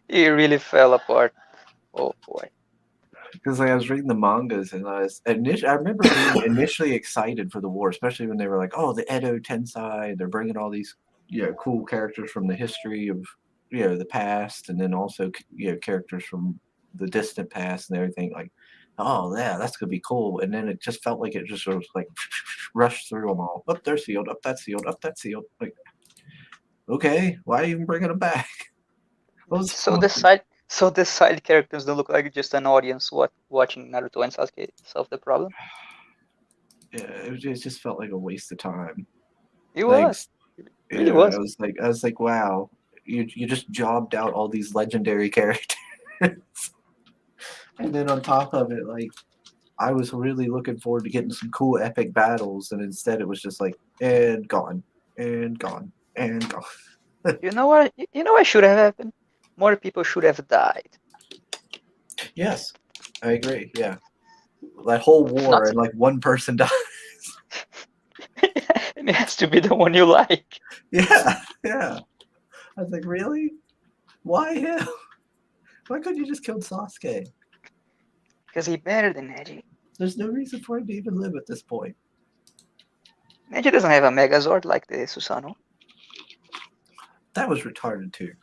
It really fell apart. Oh boy. Because like, I was reading the mangas and I remember being initially excited for the war, especially when they were like, "Oh, the Edo Tensei, they're bringing all these, cool characters from the history of, the past, and then also, characters from the distant past and everything." Like, oh yeah, that's gonna be cool. And then it just felt like it just was like rushed through them all. Up they're sealed, up that's sealed, up that's sealed. Like, okay, why even bringing them back? So the side characters don't look like just an audience watching Naruto and Sasuke solve the problem. Yeah, it just felt like a waste of time. It Like, was. Really Yeah, was. I was like, wow, you just jobbed out all these legendary characters, and then on top of it, like I was really looking forward to getting some cool epic battles, and instead it was just like and gone, and gone, and gone. You know what? You know what should have happened? More people should have died. Yes, I agree. Yeah, that whole war Not, and like one person died. and it has to be the one you like. Yeah, yeah. I was like, really? Why him? Why couldn't you just kill Sasuke? Because he's better than Neji. There's no reason for him to even live at this point. Neji doesn't have a Megazord like the Susanoo. That was retarded too.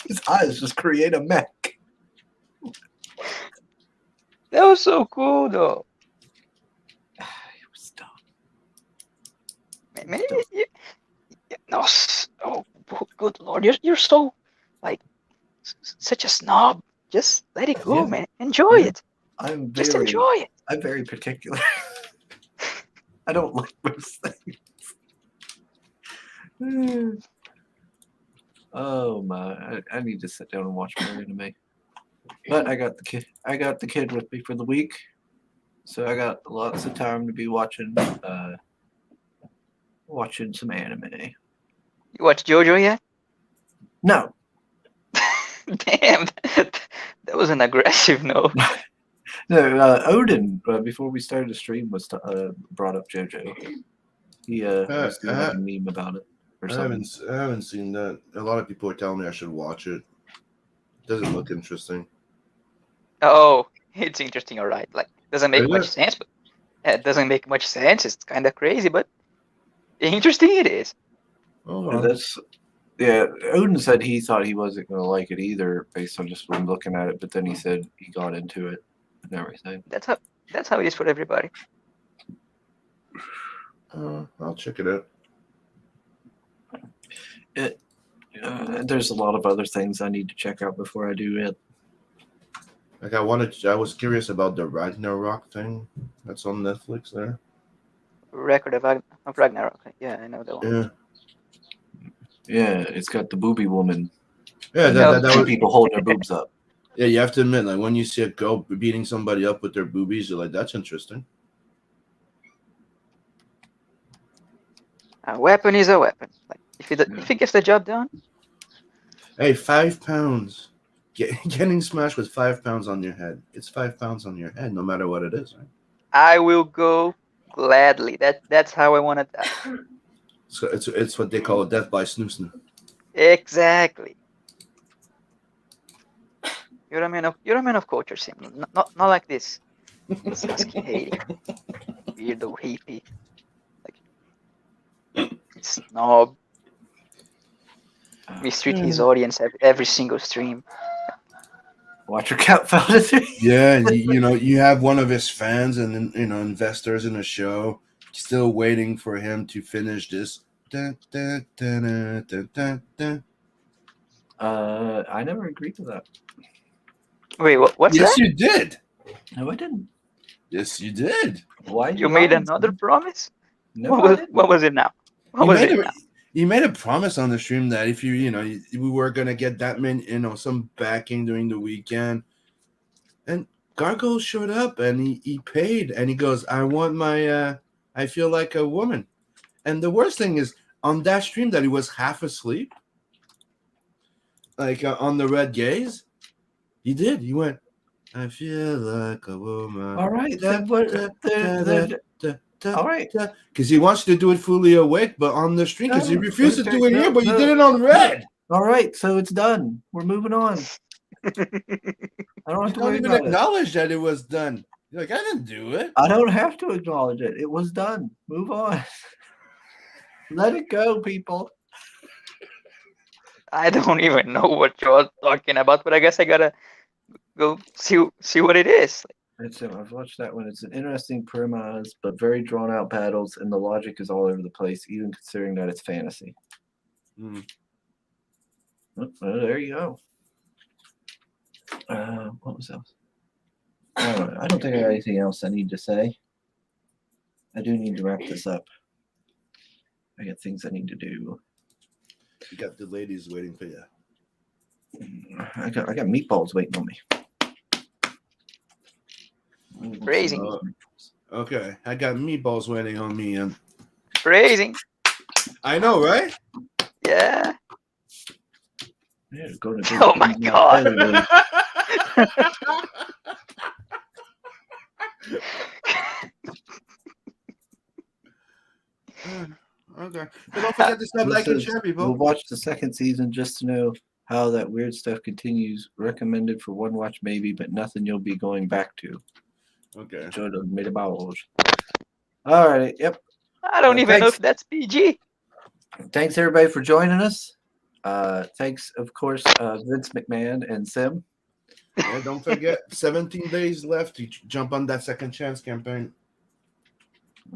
His eyes just create a mech. That was so cool, though. It was dumb. Man, no, oh, good lord, you're so like such a snob. Just let it go, Yeah. man. Enjoy Yeah. it. I'm Just very, enjoy it. I'm very particular. I don't like most things. Oh my! I need to sit down and watch more anime. But I got the kid. I got the kid with me for the week, so I got lots of time to be watching some anime. You watch JoJo yet? No, Damn, that was an aggressive no. no. Odin, before we started the stream, was brought up JoJo. He was doing like a meme about it or I something. haven't seen that. A lot of people are telling me I should watch it. Doesn't look interesting. Oh, it's interesting, alright. Like, doesn't make Is much it? sense, but it doesn't make much sense. It's kind of crazy, but interesting it is. Oh, And well. that's yeah. Odin said he thought he wasn't going to like it either, based on just from looking at it. But then he said he got into it and everything. That's how it is for everybody. I'll check it out. There's a lot of other things I need to check out before I do it. Like I was curious about the Ragnarok thing that's on Netflix there. Record of Ragnarok. Yeah, I know that one. Yeah. Yeah, it's got the booby woman. Yeah, And that two was, people holding their boobs up. yeah, you have to admit, like when you see a girl beating somebody up with their boobies, you're like, that's interesting. A weapon is a weapon. Like if it gets the job done. Hey, 5 pounds. Getting smashed with 5 pounds on your head. It's 5 pounds on your head, no matter what it is, right? I will go gladly. That's how I want to die. So it's what they call a death by snoo. Exactly. You're a man of culture, Sim. Not like this. Sasuke hating. Weirdo hippie. Like snob. Mistreat his audience every single stream. Watch your count fell to 3. Yeah, and you have one of his fans and investors in the show still waiting for him to finish this. Dun, dun, dun, dun, dun, dun. I never agreed to that. Wait, what's Yes, that? you did. No, I didn't. Yes, you did. Why? You made another promise? No, I didn't. What was it now? What was it now? You made a promise on the stream that if we were gonna get that many, some backing during the weekend, and Gargoyle showed up and he paid and he goes, I want my I feel like a woman. And the worst thing is on that stream that he was half asleep, like on the red gaze, he went, I feel like a woman. All right, all right. Because he wants to do it fully awake, but on the stream, because he refused to do it here, but you did it on red. All right, so it's done. We're moving on. I don't have to worry even about it. acknowledge that it was done. You're like, I didn't do it. I don't have to acknowledge it. It was done. Move on. Let it go, people. I don't even know what you're talking about, but I guess I gotta go see what it is. I've watched that one. It's an interesting premise, but very drawn out battles, and the logic is all over the place, even considering that it's fantasy. Mm. Oh, there you go. What was else? I don't think I got anything else I need to say. I do need to wrap this up. I got things I need to do. You got the ladies waiting for you. I got meatballs waiting on me. Phrasing. Okay, I got meatballs waiting on me, and Phrasing. I know, right? Yeah. Yeah, go to Oh my God. Okay. So don't forget to sub, like, and share, We'll people. watch the second season just to know how that weird stuff continues. Recommended for one watch, maybe, but nothing you'll be going back to. Okay. Enjoy the meatballs. All right. Yep. I don't even know thanks. if that's PG. Thanks everybody for joining us. Thanks, of course, Vince McMahon and Sim. Yeah, don't forget, 17 days left to jump on that second chance campaign.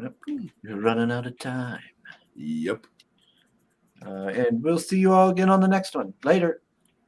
Yep. You're running out of time. Yep. And we'll see you all again on the next one. Later.